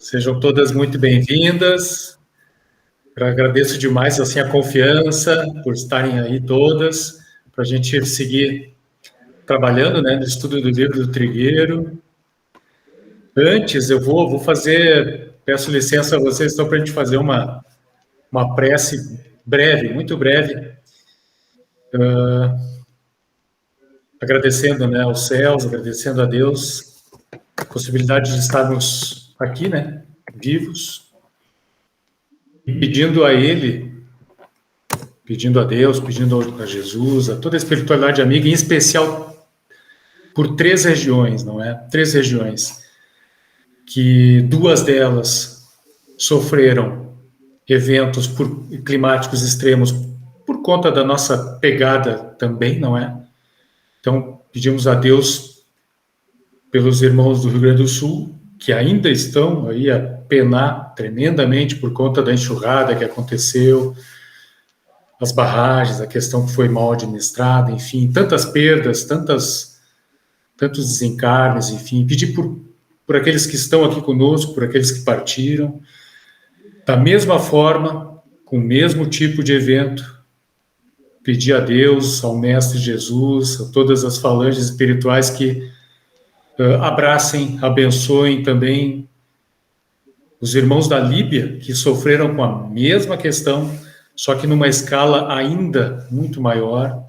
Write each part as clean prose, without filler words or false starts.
Sejam todas muito bem-vindas. Eu agradeço demais assim, a confiança por estarem aí todas, para a gente seguir trabalhando, né, no estudo do livro do Trigueiro. Antes, eu vou fazer, peço licença a vocês, então, para a gente fazer uma prece breve, muito breve, agradecendo, né, aos céus, agradecendo a Deus, a possibilidade de estarmos aqui, né, vivos, e pedindo a Ele, pedindo a Deus, pedindo a Jesus, a toda a espiritualidade amiga, em especial por 3 regiões, não é? 3 regiões, que 2 delas sofreram eventos climáticos extremos por conta da nossa pegada também, não é? Então, pedimos a Deus pelos irmãos do Rio Grande do Sul, que ainda estão aí a penar tremendamente por conta da enxurrada que aconteceu, as barragens, a questão que foi mal administrada, enfim, tantas perdas, tantos desencarnes, enfim, pedir por aqueles que estão aqui conosco, por aqueles que partiram, da mesma forma, com o mesmo tipo de evento, pedir a Deus, ao Mestre Jesus, a todas as falanges espirituais que abracem, abençoem também os irmãos da Líbia, que sofreram com a mesma questão, só que numa escala ainda muito maior.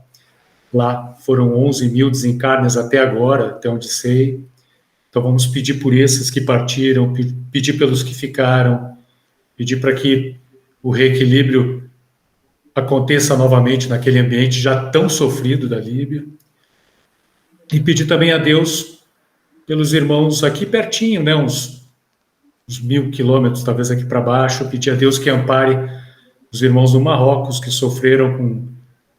Lá foram 11 mil desencarnes até agora, até onde sei. Então vamos pedir por esses que partiram, pedir pelos que ficaram, pedir para que o reequilíbrio aconteça novamente naquele ambiente já tão sofrido da Líbia. E pedir também a Deus pelos irmãos aqui pertinho, né, uns 1.000 quilômetros, talvez aqui para baixo, pedir a Deus que ampare os irmãos do Marrocos que sofreram com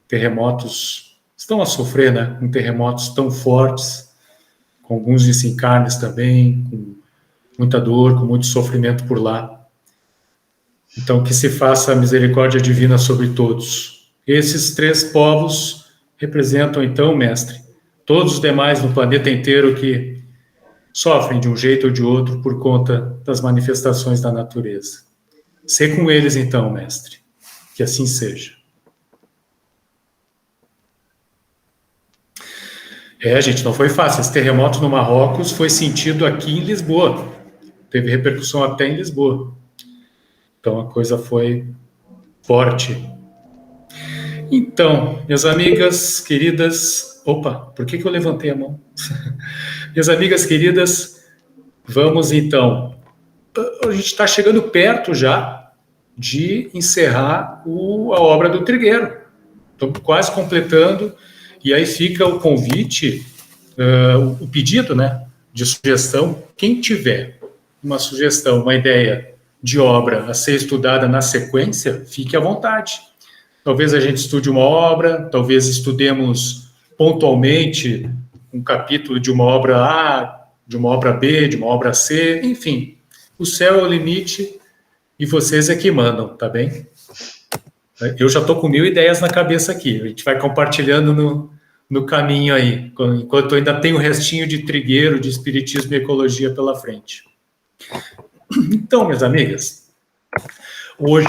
terremotos, estão a sofrer, né, com terremotos tão fortes, com alguns desencarnes também, com muita dor, com muito sofrimento por lá. Então, que se faça a misericórdia divina sobre todos. Esses 3 povos representam, então, mestre, todos os demais no planeta inteiro que sofrem de um jeito ou de outro por conta das manifestações da natureza. Sê com eles, então, mestre. Que assim seja. Gente, não foi fácil. Esse terremoto no Marrocos foi sentido aqui em Lisboa. Teve repercussão até em Lisboa. Então, a coisa foi forte. Então, minhas amigas queridas... Opa, por que eu levantei a mão? Minhas amigas queridas, vamos então... A gente está chegando perto já de encerrar a obra do Trigueiro. Estamos quase completando, e aí fica o convite, o pedido, né, de sugestão. Quem tiver uma sugestão, uma ideia de obra a ser estudada na sequência, fique à vontade. Talvez a gente estude uma obra, talvez estudemos pontualmente um capítulo de uma obra A, de uma obra B, de uma obra C, enfim. O céu é o limite e vocês é que mandam, tá bem? Eu já estou com 1000 ideias na cabeça aqui. A gente vai compartilhando no caminho aí, enquanto eu ainda tenho o restinho de Trigueiro, de Espiritismo e Ecologia pela frente. Então, minhas amigas, hoje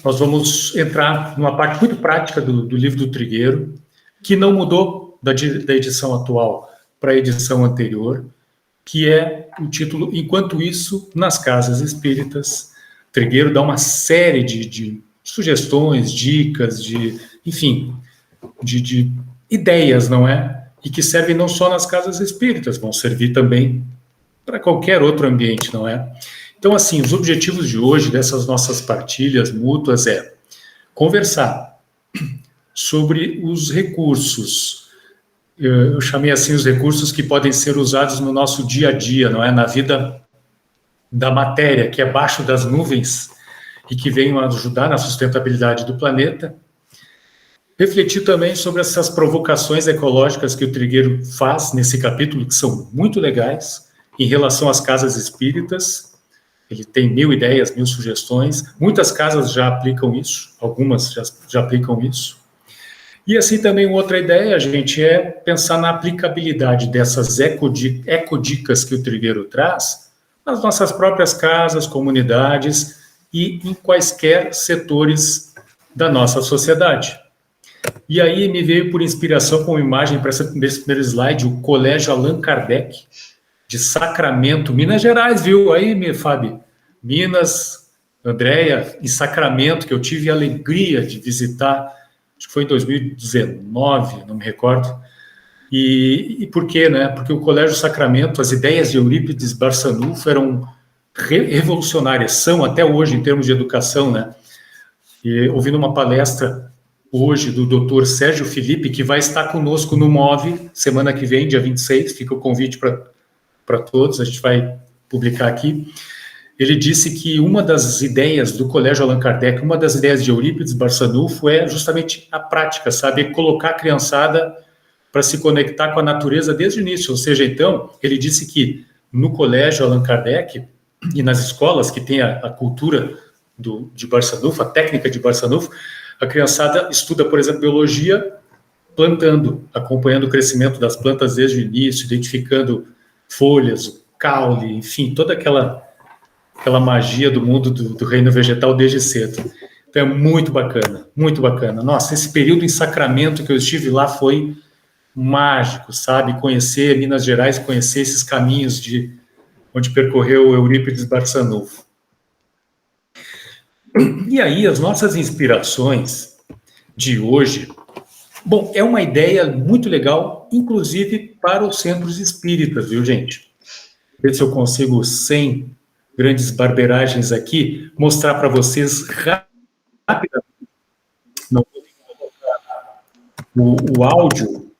nós vamos entrar numa parte muito prática do livro do Trigueiro, que não mudou da edição atual para a edição anterior, que é o título Enquanto Isso, nas Casas Espíritas. Trigueiro dá uma série de sugestões, dicas, enfim, de ideias, não é? E que servem não só nas casas espíritas, vão servir também para qualquer outro ambiente, não é? Então, assim, os objetivos de hoje, dessas nossas partilhas mútuas, é conversar sobre os recursos. Eu chamei assim os recursos que podem ser usados no nosso dia a dia, não é? Na vida da matéria, que é abaixo das nuvens e que venham ajudar na sustentabilidade do planeta. Refletir também sobre essas provocações ecológicas que o Trigueiro faz nesse capítulo, que são muito legais, em relação às casas espíritas. Ele tem 1000 ideias, 1000 sugestões. Muitas casas já aplicam isso, algumas já aplicam isso. E assim também outra ideia, gente, é pensar na aplicabilidade dessas ecodicas que o Trigueiro traz nas nossas próprias casas, comunidades e em quaisquer setores da nossa sociedade. E aí me veio por inspiração como imagem para esse primeiro slide o Colégio Allan Kardec, de Sacramento, Minas Gerais, viu? Aí, Fábio, Minas, Andréia, e Sacramento, que eu tive a alegria de visitar, acho que foi em 2019, não me recordo. E por quê, né? Porque o Colégio Sacramento, as ideias de Eurípides Barçanufo eram revolucionárias, são até hoje em termos de educação, né? E ouvindo uma palestra hoje do Dr. Sérgio Felipe, que vai estar conosco no MOVE, semana que vem, dia 26, fica o convite para todos, a gente vai publicar aqui. Ele disse que uma das ideias do Colégio Allan Kardec, uma das ideias de Eurípides Barçanufo é justamente a prática, sabe? Colocar a criançada para se conectar com a natureza desde o início. Ou seja, então, ele disse que no Colégio Allan Kardec e nas escolas que tem a cultura de Barçanufo, a técnica de Barçanufo, a criançada estuda, por exemplo, biologia plantando, acompanhando o crescimento das plantas desde o início, identificando folhas, o caule, enfim, toda aquela magia do mundo do reino vegetal desde cedo. Então é muito bacana, muito bacana. Nossa, esse período em Sacramento que eu estive lá foi mágico, sabe? Conhecer Minas Gerais, conhecer esses caminhos de onde percorreu Eurípides Barçanufo. E aí, as nossas inspirações de hoje, bom, é uma ideia muito legal, inclusive para os centros espíritas, viu, gente? Ver se eu consigo, sem grandes barberagens aqui, mostrar para vocês rapidamente. Não vou colocar o áudio.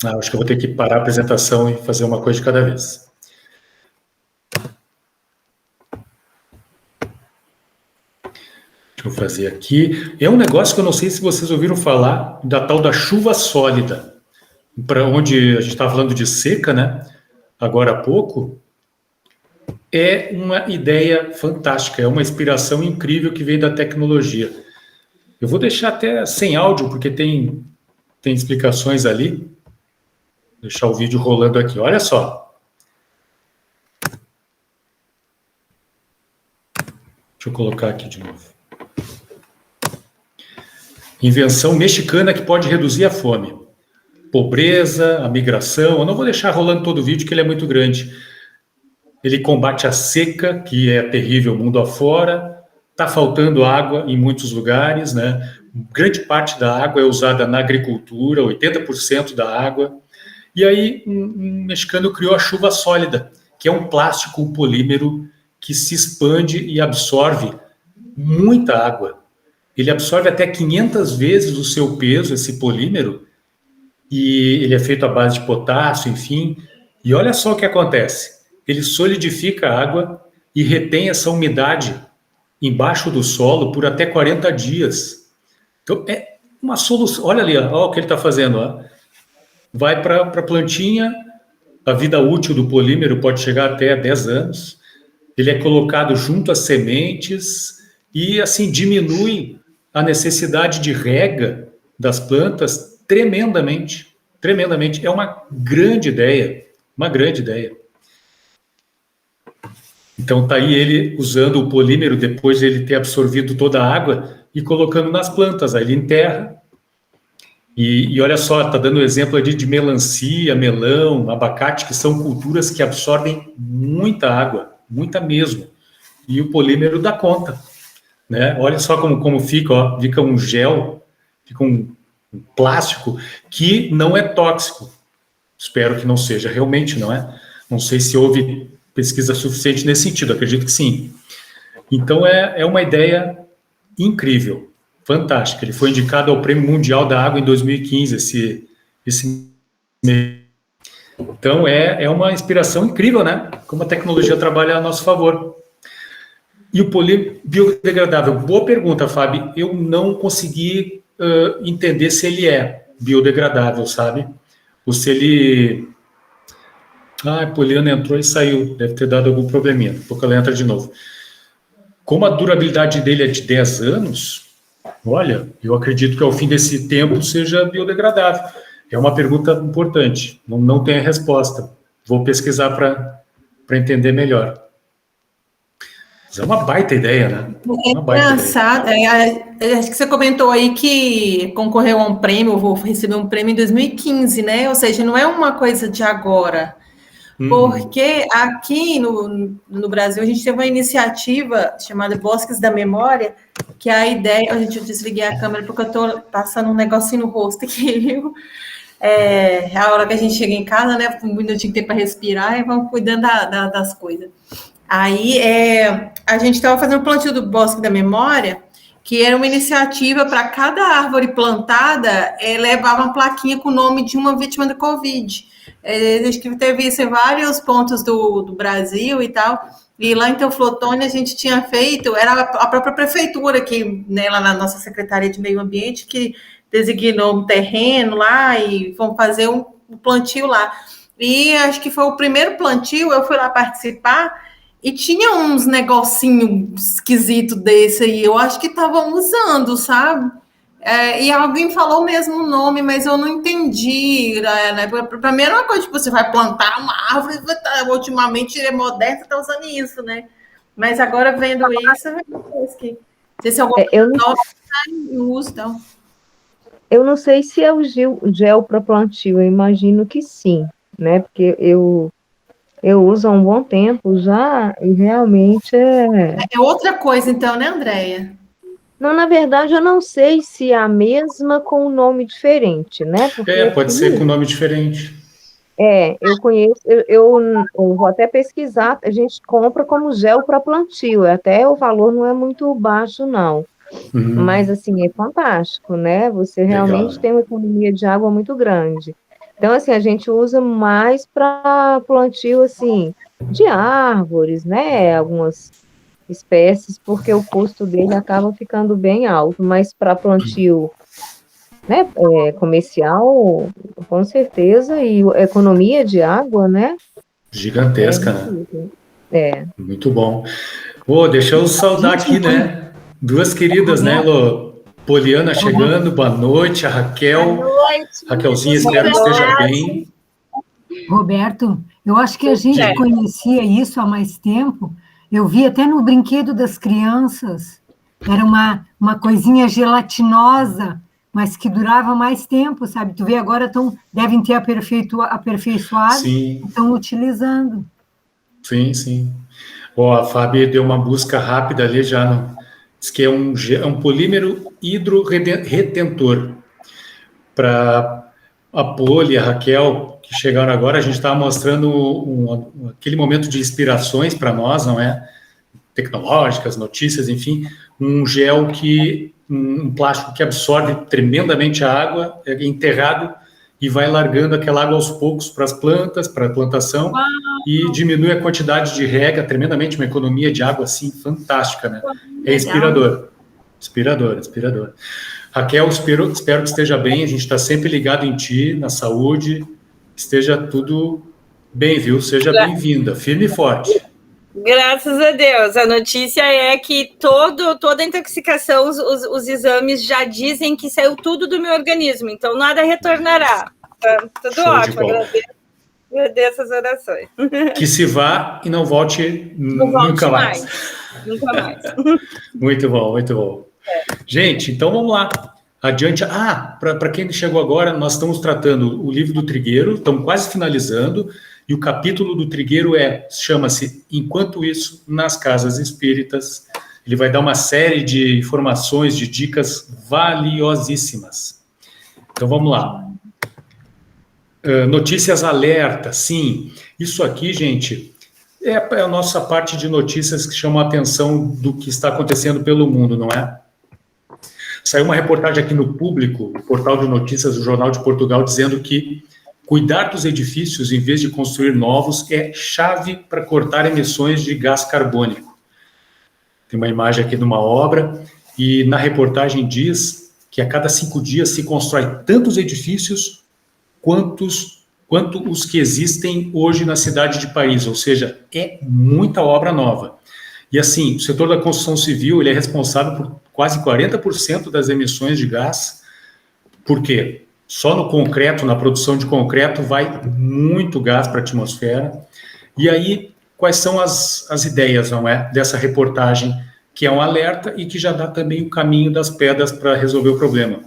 Acho que eu vou ter que parar a apresentação e fazer uma coisa de cada vez. Deixa eu fazer aqui. É um negócio que eu não sei se vocês ouviram falar, da tal da chuva sólida, para onde a gente estava falando de seca, né? Agora há pouco. É uma ideia fantástica, é uma inspiração incrível que vem da tecnologia. Eu vou deixar até sem áudio, porque tem explicações ali. Vou deixar o vídeo rolando aqui. Olha só. Deixa eu colocar aqui de novo. Invenção mexicana que pode reduzir a fome. Pobreza, a migração. Eu não vou deixar rolando todo o vídeo, que ele é muito grande. Ele combate a seca, que é terrível mundo afora. Está faltando água em muitos lugares, né? Grande parte da água é usada na agricultura, 80% da água. E aí, um mexicano criou a chuva sólida, que é um plástico, um polímero que se expande e absorve muita água. Ele absorve até 500 vezes o seu peso, esse polímero, e ele é feito à base de potássio, enfim. E olha só o que acontece. Ele solidifica a água e retém essa umidade embaixo do solo por até 40 dias. Então, é uma solução. Olha ali, ó, o que ele está fazendo. Ó. Vai para a plantinha, a vida útil do polímero pode chegar até 10 anos. Ele é colocado junto às sementes e, assim, diminui a necessidade de rega das plantas tremendamente. Tremendamente. É uma grande ideia. Uma grande ideia. Então, está aí ele usando o polímero depois de ele ter absorvido toda a água e colocando nas plantas. Aí ele enterra. E olha só, está dando exemplo ali de melancia, melão, abacate, que são culturas que absorvem muita água, muita mesmo. E o polímero dá conta. Né? Olha só como fica, ó, fica um gel, fica um plástico que não é tóxico. Espero que não seja, realmente não é. Não sei se houve pesquisa suficiente nesse sentido, acredito que sim. Então, é uma ideia incrível, fantástica. Ele foi indicado ao Prêmio Mundial da Água em 2015, esse mês. Então, é uma inspiração incrível, né? Como a tecnologia trabalha a nosso favor. E o polímero biodegradável? Boa pergunta, Fábio. Eu não consegui entender se ele é biodegradável, sabe? Ou se ele... Ah, a Poliana entrou e saiu. Deve ter dado algum probleminha. Daqui a pouco ela entra de novo. Como a durabilidade dele é de 10 anos, olha, eu acredito que ao fim desse tempo seja biodegradável. É uma pergunta importante. Não tem a resposta. Vou pesquisar para entender melhor. Mas é uma baita ideia, né? É engraçado. Acho que você comentou aí que concorreu a um prêmio, vou receber um prêmio em 2015, né? Ou seja, não é uma coisa de agora. Porque aqui no Brasil a gente teve uma iniciativa chamada Bosques da Memória, que a ideia... Gente, eu desliguei a câmera porque eu estou passando um negocinho no rosto aqui, viu? A hora que a gente chega em casa, né? Um minutinho que tem para respirar e vamos cuidando das coisas. Aí a gente estava fazendo o plantio do Bosque da Memória, que era uma iniciativa para cada árvore plantada levava uma plaquinha com o nome de uma vítima da Covid. Acho que teve isso em vários pontos do Brasil e tal. E lá em Teoflotone a gente tinha feito, era a própria prefeitura que, né, lá na nossa Secretaria de Meio Ambiente, que designou um terreno lá e fomos fazer um plantio lá. E acho que foi o primeiro plantio, eu fui lá participar e tinha uns negocinhos esquisitos desse aí, eu acho que estavam usando, sabe? E alguém falou mesmo o nome, mas eu não entendi. Né? Para mim era uma coisa, tipo, você vai plantar uma árvore, ultimamente ele é moderno, está usando isso, né? Mas agora vendo isso, não sei se alguma coisa nova em uso, então. Eu não sei se é o gel para plantio, eu imagino que sim, né? Porque eu uso há um bom tempo já e realmente É outra coisa, então, né, Andréia? Não, na verdade, eu não sei se é a mesma com um nome diferente, né? Porque pode ser com nome diferente. Eu conheço, eu vou até pesquisar, a gente compra como gel para plantio, até o valor não é muito baixo, não. Mas, assim, é fantástico, né? Você realmente tem uma economia de água muito grande. Então, assim, a gente usa mais para plantio, assim, de árvores, né? Algumas espécies, porque o custo dele acaba ficando bem alto, mas para plantio, né, comercial, com certeza, e economia de água, né? Gigantesca, né? Muito bom. Deixa eu saudar aqui, né? Duas queridas, né, Lô? Poliana chegando, boa noite, a Raquel. Boa noite. Raquelzinha, espero que esteja bem. Roberto, eu acho que a gente conhecia isso há mais tempo. Eu vi até no brinquedo das crianças. Era uma coisinha gelatinosa, mas que durava mais tempo, sabe? Tu vê, agora devem ter aperfeiçoado e estão utilizando. Sim, sim. A Fábio deu uma busca rápida ali já. Diz que é um polímero hidroretentor. Para a Poli e a Raquel, que chegaram agora, a gente estava mostrando aquele momento de inspirações para nós, não é? Tecnológicas, notícias, enfim, um plástico que absorve tremendamente a água, é enterrado e vai largando aquela água aos poucos para as plantas, para a plantação, e diminui a quantidade de rega tremendamente, uma economia de água assim fantástica, né? É inspirador. Raquel, espero que esteja bem, a gente está sempre ligado em ti, na saúde, esteja tudo bem, viu? Seja bem-vinda, firme e forte. Graças a Deus. A notícia é que toda a intoxicação, os exames já dizem que saiu tudo do meu organismo, então nada retornará. Tudo show ótimo, agradeço as orações. Que se vá e não volte nunca mais. Nunca mais. Muito bom, muito bom. Gente, então vamos lá. Adiante. Para quem chegou agora, nós estamos tratando o livro do Trigueiro, estamos quase finalizando, e o capítulo do Trigueiro chama-se Enquanto Isso, nas Casas Espíritas. Ele vai dar uma série de informações, de dicas valiosíssimas. Então vamos lá. Notícias alerta, sim. Isso aqui, gente, é a nossa parte de notícias que chamam a atenção do que está acontecendo pelo mundo, não é? Saiu uma reportagem aqui no Público, o portal de notícias do Jornal de Portugal, dizendo que cuidar dos edifícios em vez de construir novos é chave para cortar emissões de gás carbônico. Tem uma imagem aqui de uma obra e na reportagem diz que a cada 5 dias se constrói tantos edifícios quanto os que existem hoje na cidade de Paris, ou seja, é muita obra nova. E assim, o setor da construção civil ele é responsável por quase 40% das emissões de gás. Por quê? Só no concreto, na produção de concreto, vai muito gás para a atmosfera. E aí, quais são as ideias, não é, dessa reportagem, que é um alerta e que já dá também o caminho das pedras para resolver o problema,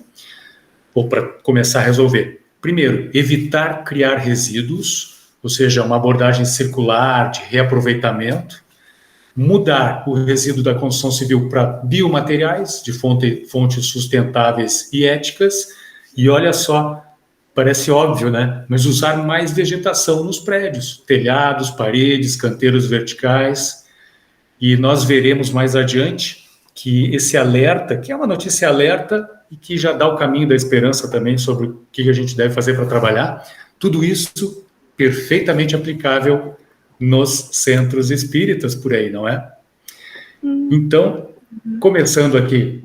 ou para começar a resolver. Primeiro, evitar criar resíduos, ou seja, uma abordagem circular de reaproveitamento, mudar o resíduo da construção civil para biomateriais, de fontes sustentáveis e éticas, e olha só, parece óbvio, né? Mas usar mais vegetação nos prédios, telhados, paredes, canteiros verticais, e nós veremos mais adiante que esse alerta, que é uma notícia alerta e que já dá o caminho da esperança também sobre o que a gente deve fazer para trabalhar, tudo isso perfeitamente aplicável nos centros espíritas por aí, não é? Então, começando aqui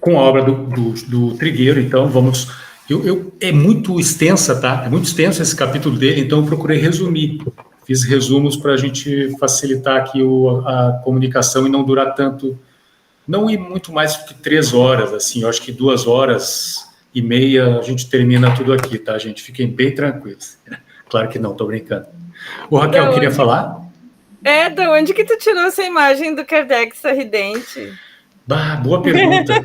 com a obra do Trigueiro, então vamos... é muito extensa, tá? É muito extenso esse capítulo dele, então eu procurei resumir. Fiz resumos para a gente facilitar aqui a comunicação e não durar tanto, não ir muito mais do que 3 horas, assim, eu acho que 2h30 a gente termina tudo aqui, tá, gente? Fiquem bem tranquilos. Claro que não, tô brincando. O Raquel, queria falar? Da onde que tu tirou essa imagem do Kardec sorridente? Boa pergunta.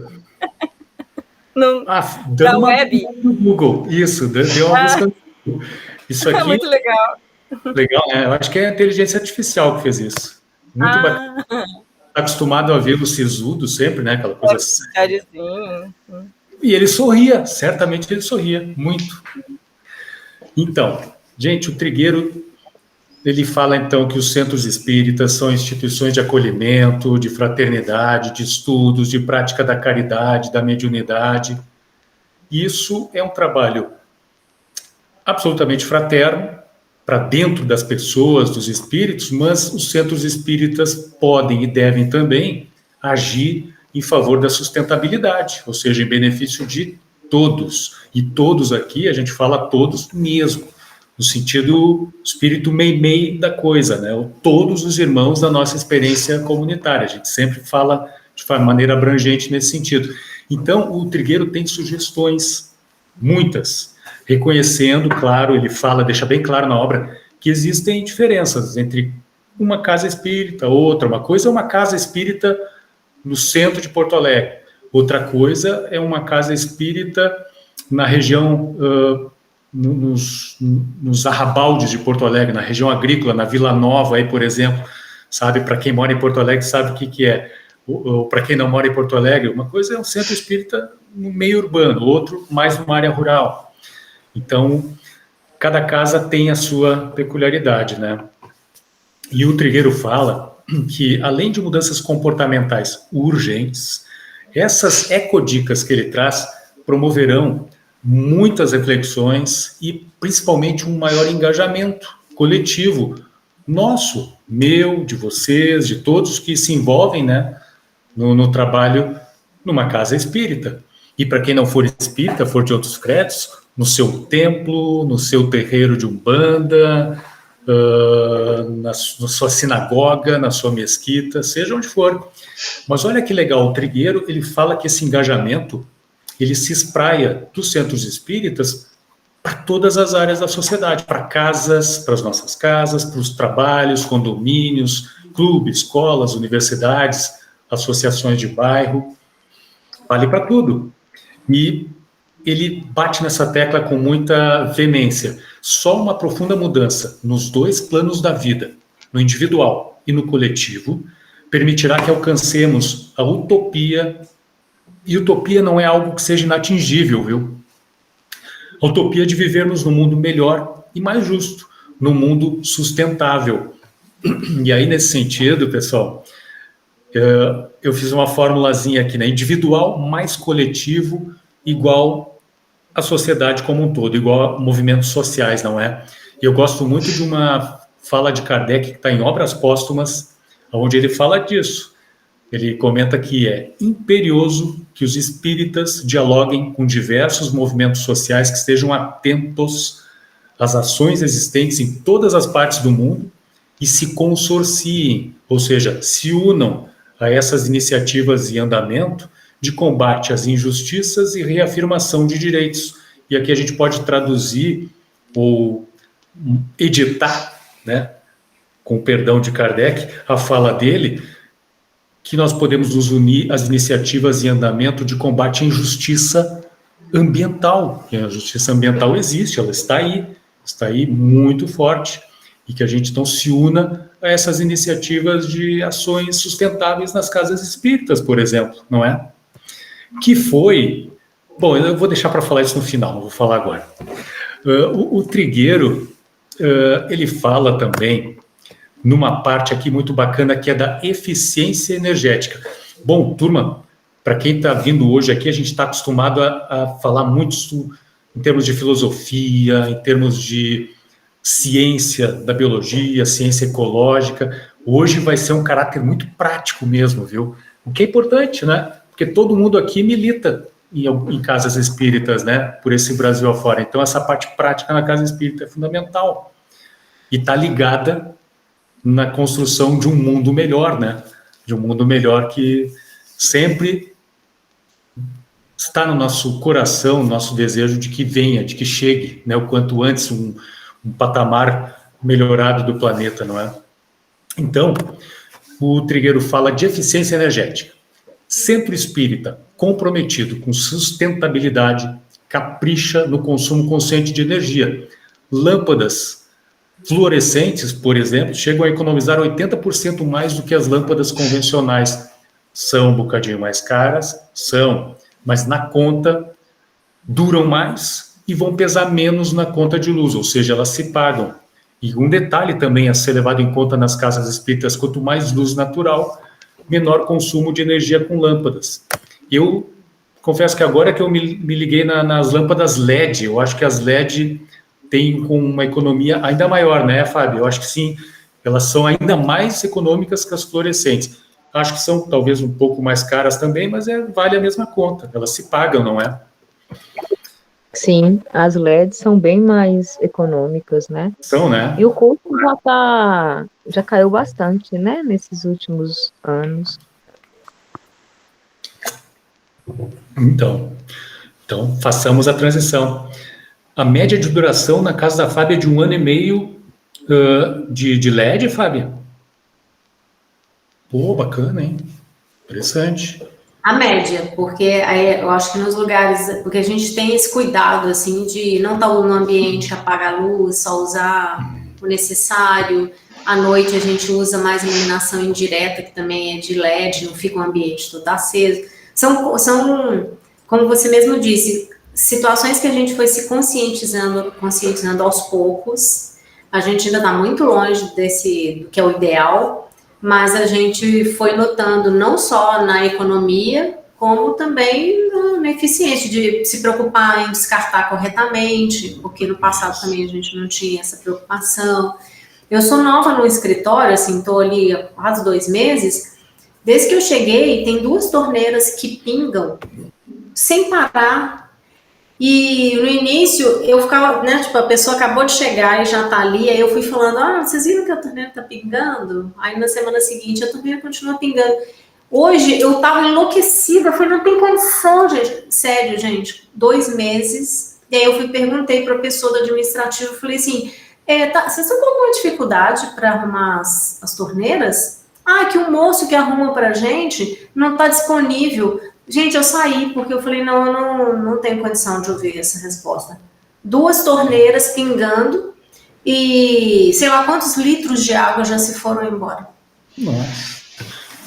Da web? No Google, isso, deu uma busca no Google. Isso aqui... Muito legal. Legal, né? Eu acho que é a inteligência artificial que fez isso. Muito bacana. Tá acostumado a ver o sisudo sempre, né? Aquela coisa assim. E ele sorria, certamente ele sorria, muito. Então, gente, o Trigueiro, ele fala então que os centros espíritas são instituições de acolhimento, de fraternidade, de estudos, de prática da caridade, da mediunidade. Isso é um trabalho absolutamente fraterno, para dentro das pessoas, dos espíritos, mas os centros espíritas podem e devem também agir em favor da sustentabilidade, ou seja, em benefício de todos. E todos aqui, a gente fala todos mesmo, no sentido espírito meio da coisa, né? Todos os irmãos da nossa experiência comunitária. A gente sempre fala de maneira abrangente nesse sentido. Então, o Trigueiro tem sugestões, muitas, reconhecendo, claro, ele fala, deixa bem claro na obra, que existem diferenças entre uma casa espírita, outra. Uma coisa é uma casa espírita no centro de Porto Alegre, outra coisa é uma casa espírita na região, nos arrabaldes de Porto Alegre, na região agrícola, na Vila Nova, aí, por exemplo, sabe, para quem mora em Porto Alegre sabe o que é, ou para quem não mora em Porto Alegre, uma coisa é um centro espírita no meio urbano, outro mais numa área rural. Então, cada casa tem a sua peculiaridade, né? E o Trigueiro fala que, além de mudanças comportamentais urgentes, essas ecodicas que ele traz promoverão muitas reflexões e, principalmente, um maior engajamento coletivo nosso, meu, de vocês, de todos que se envolvem, né, no trabalho numa casa espírita. E para quem não for espírita, for de outros credos, no seu templo, no seu terreiro de umbanda, na sua sinagoga, na sua mesquita, seja onde for. Mas olha que legal, o Trigueiro, ele fala que esse engajamento, ele se espraia dos centros espíritas para todas as áreas da sociedade, para casas, para as nossas casas, para os trabalhos, condomínios, clubes, escolas, universidades, associações de bairro, vale para tudo. E ele bate nessa tecla com muita veemência. Só uma profunda mudança nos 2 planos da vida, no individual e no coletivo, permitirá que alcancemos a utopia. E utopia não é algo que seja inatingível, viu? A utopia de vivermos num mundo melhor e mais justo, num mundo sustentável. E aí, nesse sentido, pessoal, eu fiz uma formulazinha aqui, né? Individual mais coletivo igual a sociedade como um todo, igual a movimentos sociais, não é? E eu gosto muito de uma fala de Kardec que está em Obras Póstumas, onde ele fala disso. Ele comenta que é imperioso que os espíritas dialoguem com diversos movimentos sociais que estejam atentos às ações existentes em todas as partes do mundo e se consorciem, ou seja, se unam a essas iniciativas em andamento de combate às injustiças e reafirmação de direitos. E aqui a gente pode traduzir ou editar, né, com o perdão de Kardec, a fala dele, que nós podemos nos unir às iniciativas em andamento de combate à injustiça ambiental. E a justiça ambiental existe, ela está aí muito forte, e que a gente então se una a essas iniciativas de ações sustentáveis nas casas espíritas, por exemplo, não é? Que foi... Bom, eu vou deixar para falar isso no final, não vou falar agora. O Trigueiro, ele fala também numa parte aqui muito bacana, que é da eficiência energética. Bom, turma, para quem está vindo hoje aqui, a gente está acostumado a falar muito em termos de filosofia, em termos de ciência da biologia, ciência ecológica. Hoje vai ser um caráter muito prático mesmo, viu? O que é importante, né? Porque todo mundo aqui milita em casas espíritas, né? Por esse Brasil afora. Então, essa parte prática na casa espírita é fundamental. E está ligada na construção de um mundo melhor, né? De um mundo melhor que sempre está no nosso coração, no nosso desejo de que venha, de que chegue, né? O quanto antes um patamar melhorado do planeta, não é? Então, o Trigueiro fala de eficiência energética. Centro espírita comprometido com sustentabilidade capricha no consumo consciente de energia. Lâmpadas fluorescentes, por exemplo, chegam a economizar 80% mais do que as lâmpadas convencionais. São um bocadinho mais caras, mas na conta duram mais e vão pesar menos na conta de luz, ou seja, elas se pagam. E um detalhe também a ser levado em conta nas casas espíritas: quanto mais luz natural, menor consumo de energia com lâmpadas. Eu confesso que agora que eu me liguei nas lâmpadas LED, eu acho que as LED têm uma economia ainda maior, né, Fábio? Eu acho que sim, elas são ainda mais econômicas que as fluorescentes. Acho que são talvez um pouco mais caras também, mas vale a mesma conta, elas se pagam, não é? Sim, as LEDs são bem mais econômicas, né? São, né? E o custo já caiu bastante, né, nesses últimos anos. Então, façamos a transição. A média de duração na casa da Fábia é de 1 ano e meio de LED, Fábia? Pô, bacana, hein? Interessante. A média, porque eu acho que nos lugares, porque a gente tem esse cuidado, assim, de não estar no ambiente, apagar a luz, só usar o necessário. À noite a gente usa mais iluminação indireta, que também é de LED, não fica o ambiente todo aceso. São, como você mesmo disse, situações que a gente foi se conscientizando aos poucos. A gente ainda está muito longe do que é o ideal, mas a gente foi notando não só na economia, como também na eficiência, de se preocupar em descartar corretamente, porque no passado também a gente não tinha essa preocupação. Eu sou nova no escritório, assim, estou ali há quase 2 meses. Desde que eu cheguei, tem 2 torneiras que pingam sem parar. E no início eu ficava, né, tipo, a pessoa acabou de chegar e já tá ali, aí eu fui falando, vocês viram que a torneira tá pingando? Aí na semana seguinte a torneira continua pingando. Hoje eu tava enlouquecida, eu falei, não tem condição, gente. Sério, gente, 2 meses. E aí eu perguntei para a pessoa do administrativo, falei assim, vocês estão com alguma dificuldade para arrumar as torneiras? Que o moço que arruma pra gente não tá disponível. Gente, eu saí porque eu falei, não tenho condição de ouvir essa resposta. 2 torneiras pingando e sei lá quantos litros de água já se foram embora. Nossa,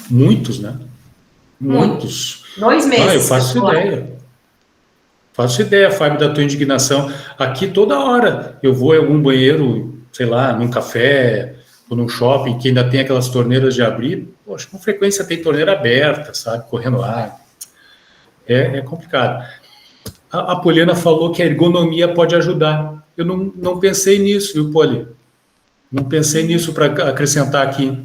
muitos, né? Muitos. 2 meses. Eu faço ideia, Fábio, da tua indignação. Aqui toda hora eu vou em algum banheiro, sei lá, num café ou num shopping que ainda tem aquelas torneiras de abrir. Poxa, com frequência tem torneira aberta, sabe? Correndo água. É complicado. A Poliana falou que a ergonomia pode ajudar. Eu não pensei nisso, viu, Poli? Não pensei nisso para acrescentar aqui.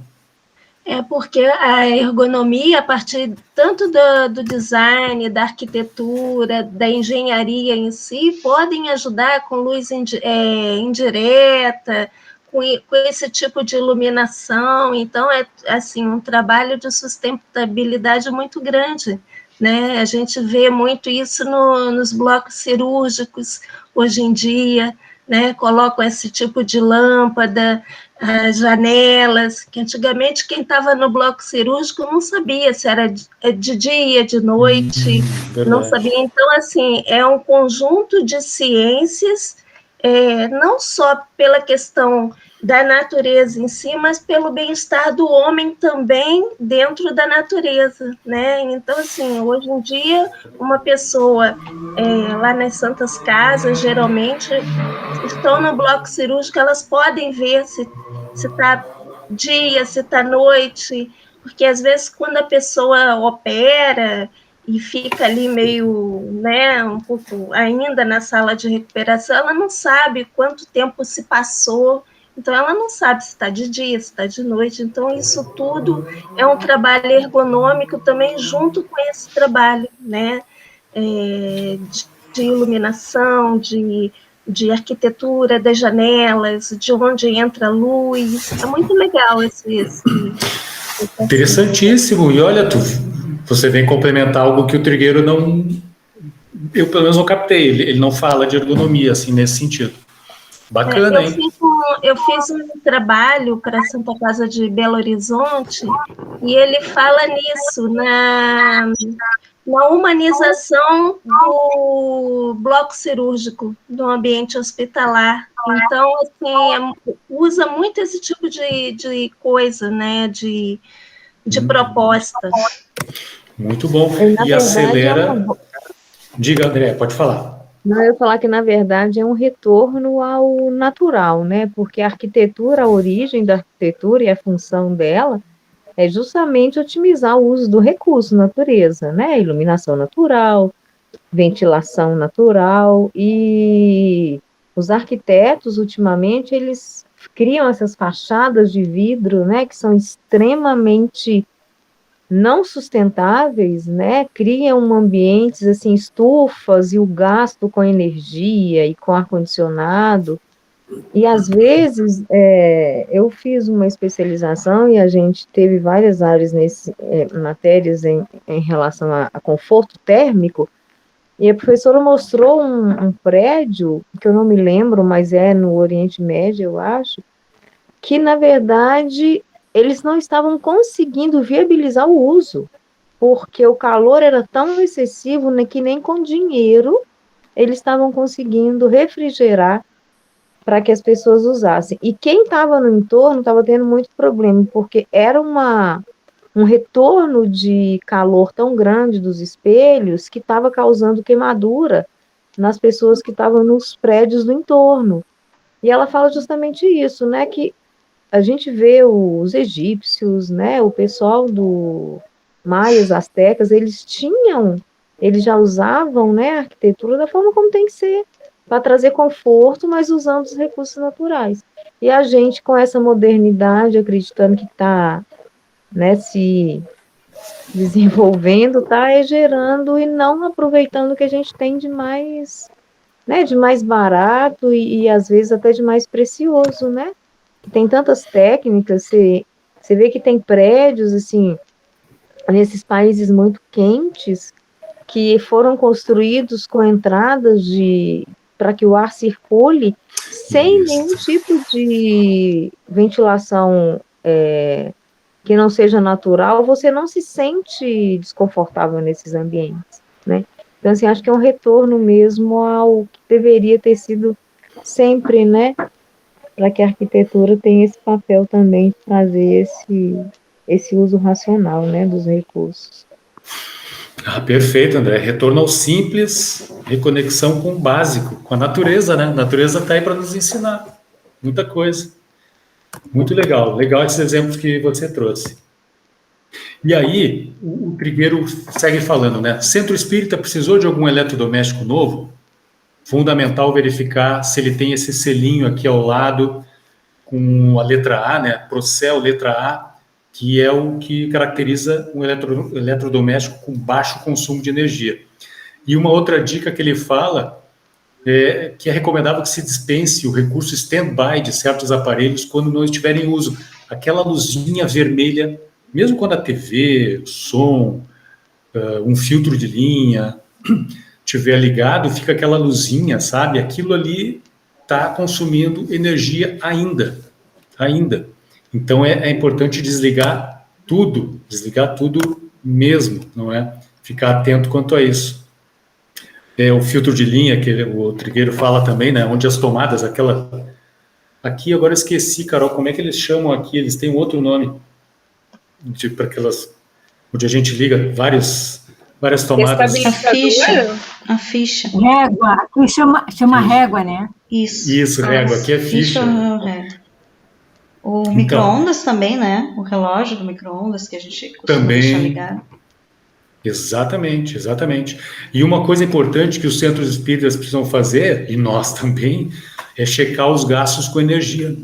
Porque a ergonomia, a partir tanto do design, da arquitetura, da engenharia em si, podem ajudar com luz indireta, com esse tipo de iluminação. Então, é assim, um trabalho de sustentabilidade muito grande, né? A gente vê muito isso nos blocos cirúrgicos hoje em dia, né? Colocam esse tipo de lâmpada as janelas, que antigamente quem estava no bloco cirúrgico não sabia se era de dia, de noite, não sabia. Então, assim, é um conjunto de ciências, não só pela questão da natureza em si, mas pelo bem-estar do homem também dentro da natureza, né? Então, assim, hoje em dia, uma pessoa lá nas Santas Casas, geralmente, estão no bloco cirúrgico, elas podem ver se está dia, se está noite, porque às vezes quando a pessoa opera e fica ali meio, né, um pouco ainda na sala de recuperação, ela não sabe quanto tempo se passou, então ela não sabe se está de dia, se está de noite, então isso tudo é um trabalho ergonômico também junto com esse trabalho, né, de iluminação, de arquitetura das janelas, de onde entra a luz. É muito legal esse Interessantíssimo. E olha, você vem complementar algo que o Trigueiro não... Eu, pelo menos, não captei. Ele não fala de ergonomia, assim, nesse sentido. Bacana, hein? Eu fiz um trabalho para a Santa Casa de Belo Horizonte e ele fala nisso, na humanização do bloco cirúrgico, do ambiente hospitalar. Então, assim, usa muito esse tipo de coisa, né, de proposta. Muito bom. E acelera... Diga, André, pode falar. Não, eu ia falar que, na verdade, é um retorno ao natural, né? Porque a arquitetura, a origem da arquitetura e a função dela é justamente otimizar o uso do recurso natureza, né? Iluminação natural, ventilação natural, e os arquitetos, ultimamente, eles criam essas fachadas de vidro, né? Que são extremamente não sustentáveis, né? Criam ambientes, assim, estufas e o gasto com energia e com ar-condicionado. E, às vezes, eu fiz uma especialização e a gente teve várias áreas matérias em relação a conforto térmico, e a professora mostrou um prédio, que eu não me lembro, mas é no Oriente Médio, eu acho, que, na verdade, eles não estavam conseguindo viabilizar o uso, porque o calor era tão excessivo, né, que nem com dinheiro eles estavam conseguindo refrigerar para que as pessoas usassem. E quem estava no entorno estava tendo muito problema, porque era um retorno de calor tão grande dos espelhos que estava causando queimadura nas pessoas que estavam nos prédios do entorno. E ela fala justamente isso, né, que a gente vê os egípcios, né, o pessoal do maias, astecas, eles já usavam, né, a arquitetura da forma como tem que ser, para trazer conforto, mas usando os recursos naturais. E a gente, com essa modernidade, acreditando que está, né, se desenvolvendo, está gerando e não aproveitando o que a gente tem de mais, né, de mais barato e às vezes até de mais precioso, né? Tem tantas técnicas, você vê que tem prédios, assim, nesses países muito quentes, que foram construídos com entradas para que o ar circule sem nenhum tipo de ventilação que não seja natural, você não se sente desconfortável nesses ambientes, né? Então, assim, acho que é um retorno mesmo ao que deveria ter sido sempre, né? Para que a arquitetura tenha esse papel também de trazer esse uso racional, né, dos recursos. Perfeito, André. Retorno ao simples, reconexão com o básico, com a natureza, né? A natureza está aí para nos ensinar muita coisa. Muito legal. Legal esses exemplos que você trouxe. E aí, o Trigueiro segue falando, né? Centro Espírita precisou de algum eletrodoméstico novo? Fundamental verificar se ele tem esse selinho aqui ao lado com a letra A, né? Procel, letra A, que é o que caracteriza um eletrodoméstico com baixo consumo de energia. E uma outra dica que ele fala é que é recomendável que se dispense o recurso stand-by de certos aparelhos quando não estiver em uso. Aquela luzinha vermelha, mesmo quando a TV, o som, um filtro de linha estiver ligado, fica aquela luzinha, sabe? Aquilo ali está consumindo energia ainda. ainda. Então, é importante desligar tudo mesmo, não é? Ficar atento quanto a isso. O filtro de linha, que o Trigueiro fala também, né? Onde as tomadas, aqui, agora eu esqueci, Carol, como é que eles chamam aqui? Eles têm um outro nome, tipo aquelas, onde a gente liga várias tomadas. A ficha. Régua, aqui chama régua, né? Isso, régua, aqui é ficha. O micro-ondas também, né? O relógio do micro-ondas que a gente costuma deixar ligado. Exatamente. E uma coisa importante que os centros espíritas precisam fazer, e nós também, é checar os gastos com energia,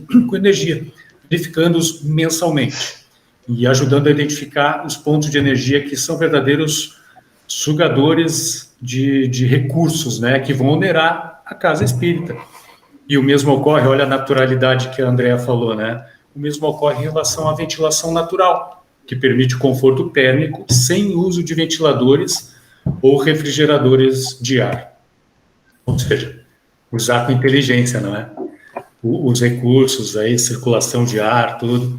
verificando-os mensalmente e ajudando a identificar os pontos de energia que são verdadeiros sugadores de recursos, né, que vão onerar a casa espírita. E o mesmo ocorre, olha a naturalidade que a Andrea falou, né? O mesmo ocorre em relação à ventilação natural, que permite conforto térmico sem uso de ventiladores ou refrigeradores de ar. Ou seja, usar com inteligência, não é? Os recursos aí, circulação de ar, tudo.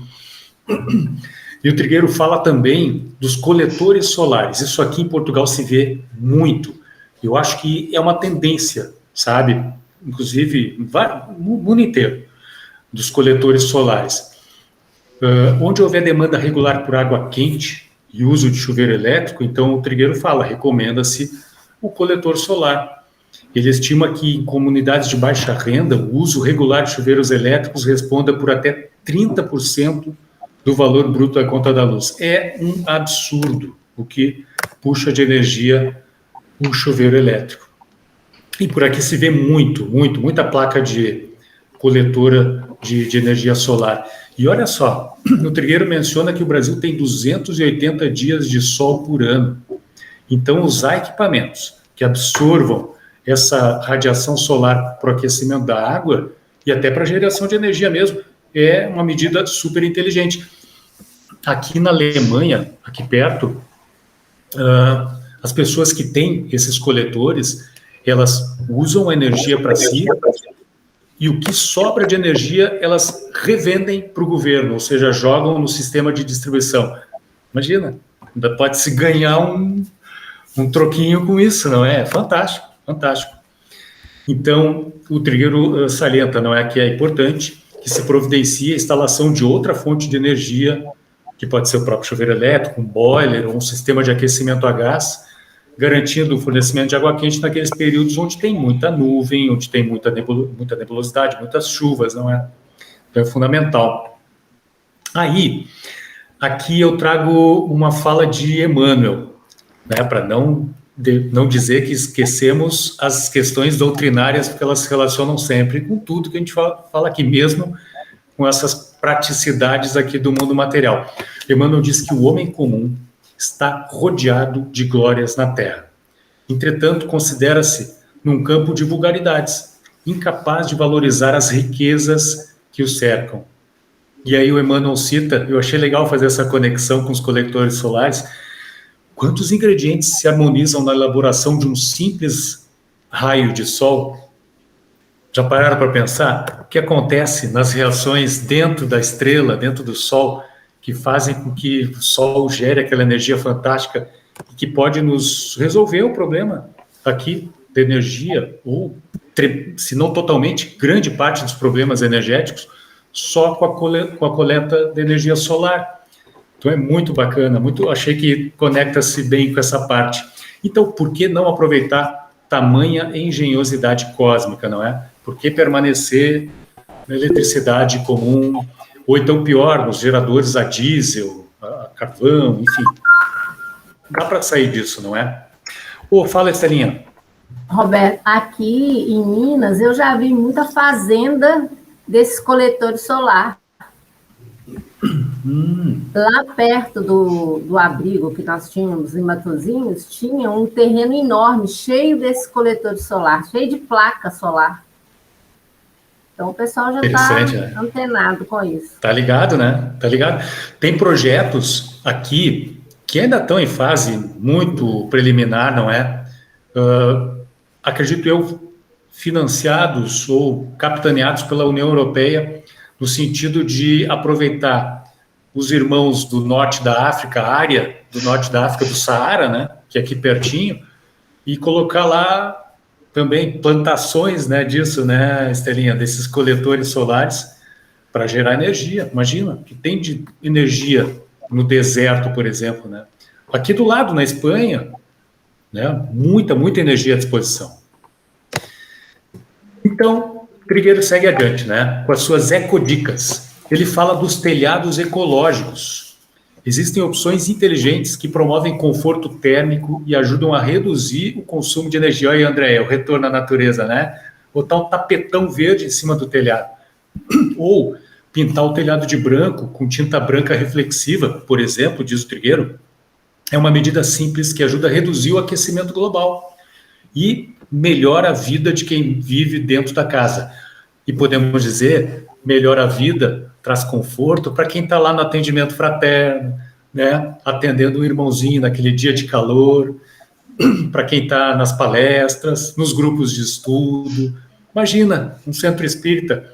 E o Trigueiro fala também dos coletores solares. Isso aqui em Portugal se vê muito. Eu acho que é uma tendência, sabe? Inclusive, no mundo inteiro, dos coletores solares. Onde houver demanda regular por água quente e uso de chuveiro elétrico, então o Trigueiro fala, recomenda-se o coletor solar. Ele estima que em comunidades de baixa renda, o uso regular de chuveiros elétricos responda por até 30% do valor bruto da conta da luz. É um absurdo o que puxa de energia um chuveiro elétrico. E por aqui se vê muita placa de coletora de energia solar. E olha só, o Trigueiro menciona que o Brasil tem 280 dias de sol por ano. Então, usar equipamentos que absorvam essa radiação solar para o aquecimento da água e até para a geração de energia mesmo, é uma medida super inteligente. Aqui na Alemanha, aqui perto, as pessoas que têm esses coletores, elas usam a energia para si e o que sobra de energia elas revendem para o governo, ou seja, jogam no sistema de distribuição. Imagina, ainda pode-se ganhar um troquinho com isso, não é? Fantástico. Então, o Trigueiro salienta, não é, que é importante que se providencie a instalação de outra fonte de energia, que pode ser o próprio chuveiro elétrico, um boiler ou um sistema de aquecimento a gás, garantindo o fornecimento de água quente naqueles períodos onde tem muita nuvem, onde tem muita nebulosidade, muitas chuvas, não é? Então é fundamental. Aí, aqui eu trago uma fala de Emmanuel, né, para não dizer que esquecemos as questões doutrinárias, porque elas se relacionam sempre com tudo que a gente fala aqui, mesmo com essas praticidades aqui do mundo material. Emmanuel diz que o homem comum está rodeado de glórias na terra. Entretanto, considera-se num campo de vulgaridades, incapaz de valorizar as riquezas que o cercam. E aí o Emmanuel cita, eu achei legal fazer essa conexão com os coletores solares, quantos ingredientes se harmonizam na elaboração de um simples raio de sol? Já pararam para pensar o que acontece nas reações dentro da estrela, dentro do sol, que fazem com que o sol gere aquela energia fantástica e que pode nos resolver o problema aqui da energia, ou, se não totalmente, grande parte dos problemas energéticos, só com a coleta de energia solar. Então é muito bacana, achei que conecta-se bem com essa parte. Então, por que não aproveitar tamanha engenhosidade cósmica, não é? Por que permanecer na eletricidade comum, ou então pior, nos geradores a diesel, a carvão, enfim. Dá para sair disso, não é? Fala, Estelinha. Roberto, aqui em Minas, eu já vi muita fazenda desses coletores solar. Lá perto do abrigo que nós tínhamos em Matozinhos, tinha um terreno enorme, cheio desses coletores solar, cheio de placa solar. Então, o pessoal já está antenado com isso. Tá ligado, né? Tá ligado. Tem projetos aqui que ainda estão em fase muito preliminar, não é? Acredito eu, financiados ou capitaneados pela União Europeia, no sentido de aproveitar os irmãos do norte da África, a área do norte da África do Saara, né, que é aqui pertinho, e colocar lá também plantações, né, disso, né, Estelinha, desses coletores solares para gerar energia. Imagina, que tem de energia no deserto, por exemplo, né? Aqui do lado, na Espanha, né, muita energia à disposição. Então, Trigueiro segue adiante, né, com as suas ecodicas. Ele fala dos telhados ecológicos. Existem opções inteligentes que promovem conforto térmico e ajudam a reduzir o consumo de energia. Olha aí, André, o retorno à natureza, né? Botar um tapetão verde em cima do telhado. Ou pintar o telhado de branco com tinta branca reflexiva, por exemplo, diz o Trigueiro, é uma medida simples que ajuda a reduzir o aquecimento global e melhora a vida de quem vive dentro da casa. E podemos dizer, melhora a vida, traz conforto para quem está lá no atendimento fraterno, né, atendendo o irmãozinho naquele dia de calor, para quem está nas palestras, nos grupos de estudo. Imagina, um centro espírita,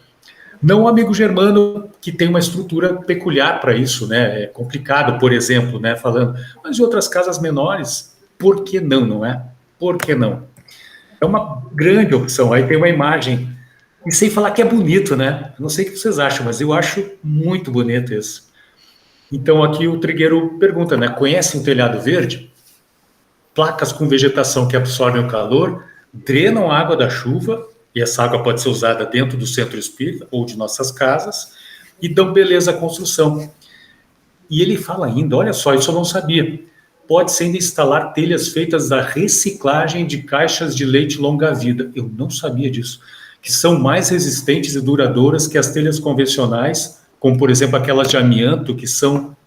não o amigo germano que tem uma estrutura peculiar para isso, né, é complicado, por exemplo, né, falando, mas de outras casas menores, por que não, não é? Por que não? É uma grande opção. Aí tem uma imagem, e sem falar que é bonito, né? Não sei o que vocês acham, mas eu acho muito bonito isso. Então aqui o Trigueiro pergunta, né? Conhecem o telhado verde? Placas com vegetação que absorvem o calor, drenam a água da chuva, e essa água pode ser usada dentro do centro espírita ou de nossas casas, e dão beleza à construção. E ele fala ainda, olha só, isso eu não sabia, pode-se ainda instalar telhas feitas da reciclagem de caixas de leite longa-vida. Eu não sabia disso. Que são mais resistentes e duradouras que as telhas convencionais, como, por exemplo, aquelas de amianto, que são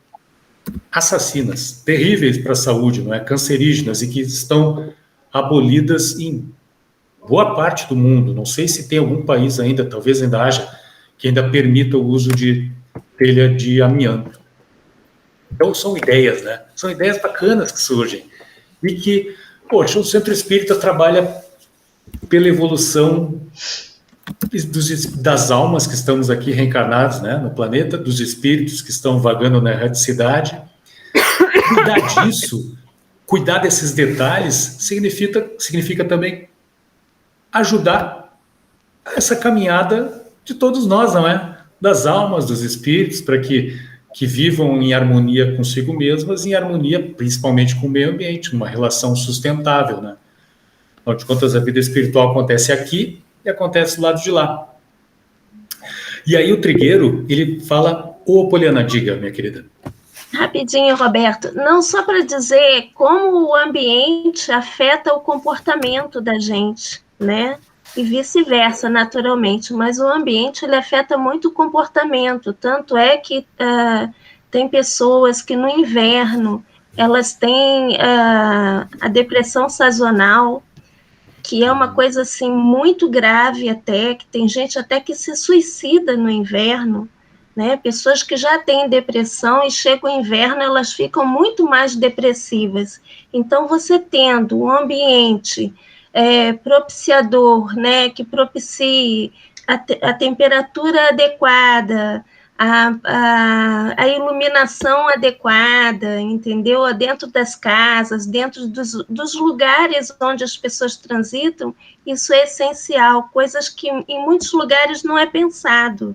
assassinas, terríveis para a saúde, não é? Cancerígenas, e que estão abolidas em boa parte do mundo. Não sei se tem algum país ainda, talvez ainda haja, que ainda permita o uso de telha de amianto. Então, são ideias, né? São ideias bacanas que surgem. E que, poxa, o Centro Espírita trabalha pela evolução das almas que estamos aqui reencarnados, né, no planeta, dos espíritos que estão vagando na erraticidade. Cuidar disso, cuidar desses detalhes, significa também ajudar essa caminhada de todos nós, não é? Das almas, dos espíritos, para que vivam em harmonia consigo mesmas, em harmonia principalmente com o meio ambiente, uma relação sustentável, né? Afinal de contas, a vida espiritual acontece aqui e acontece do lado de lá. E aí o Trigueiro, ele fala... Ô, Poliana, diga, minha querida. Rapidinho, Roberto. Não, só para dizer como o ambiente afeta o comportamento da gente, né? E vice-versa, naturalmente. Mas o ambiente, ele afeta muito o comportamento. Tanto é que tem pessoas que no inverno, elas têm a depressão sazonal, que é uma coisa assim muito grave até, que tem gente até que se suicida no inverno, né? Pessoas que já têm depressão e chega o inverno, elas ficam muito mais depressivas. Então, você tendo um ambiente propiciador, né, que propicie a temperatura adequada, a iluminação adequada, entendeu? Dentro das casas, dentro dos lugares onde as pessoas transitam, isso é essencial, coisas que em muitos lugares não é pensado,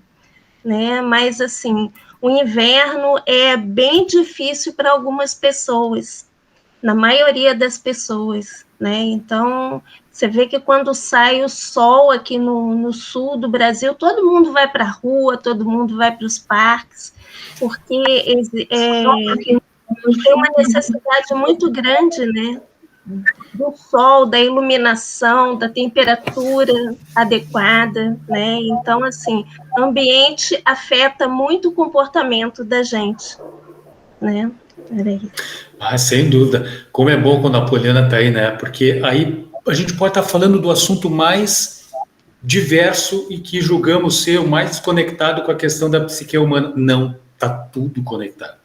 né? Mas, assim, o inverno é bem difícil para algumas pessoas, na maioria das pessoas, né? Então, você vê que quando sai o sol aqui no sul do Brasil, todo mundo vai para a rua, todo mundo vai para os parques, porque tem uma necessidade muito grande, né? Do sol, da iluminação, da temperatura adequada, né? Então, assim, o ambiente afeta muito o comportamento da gente, né? Sem dúvida. Como é bom quando a Poliana está aí, né? Porque aí a gente pode estar falando do assunto mais diverso e que julgamos ser o mais desconectado com a questão da psique humana. Não, está tudo conectado.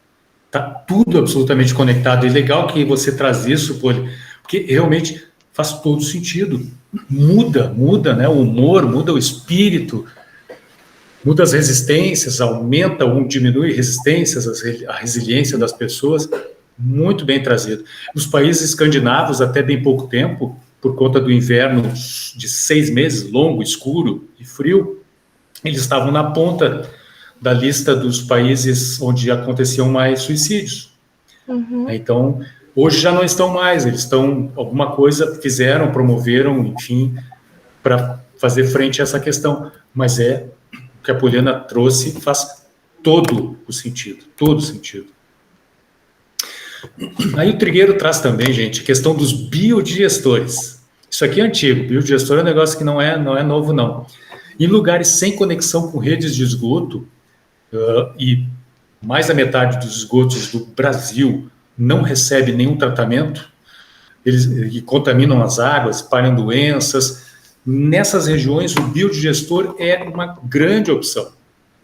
Está tudo absolutamente conectado. E legal que você traz isso, Poli, porque realmente faz todo sentido. Muda, né? O humor, muda o espírito. muda as resistências, aumenta ou diminui resistências, a resiliência das pessoas, muito bem trazido. Os países escandinavos, até bem pouco tempo, por conta do inverno de 6 meses, longo, escuro e frio, eles estavam na ponta da lista dos países onde aconteciam mais suicídios. Então, hoje já não estão mais, eles estão, alguma coisa fizeram, promoveram, enfim, para fazer frente a essa questão. Mas o que a Poliana trouxe faz todo o sentido, todo o sentido. Aí o Trigueiro traz também, gente, a questão dos biodigestores. Isso aqui é antigo, biodigestor é um negócio que não é novo, não. Em lugares sem conexão com redes de esgoto, e mais da metade dos esgotos do Brasil não recebe nenhum tratamento, eles contaminam as águas, espalham doenças. Nessas regiões, o biodigestor é uma grande opção,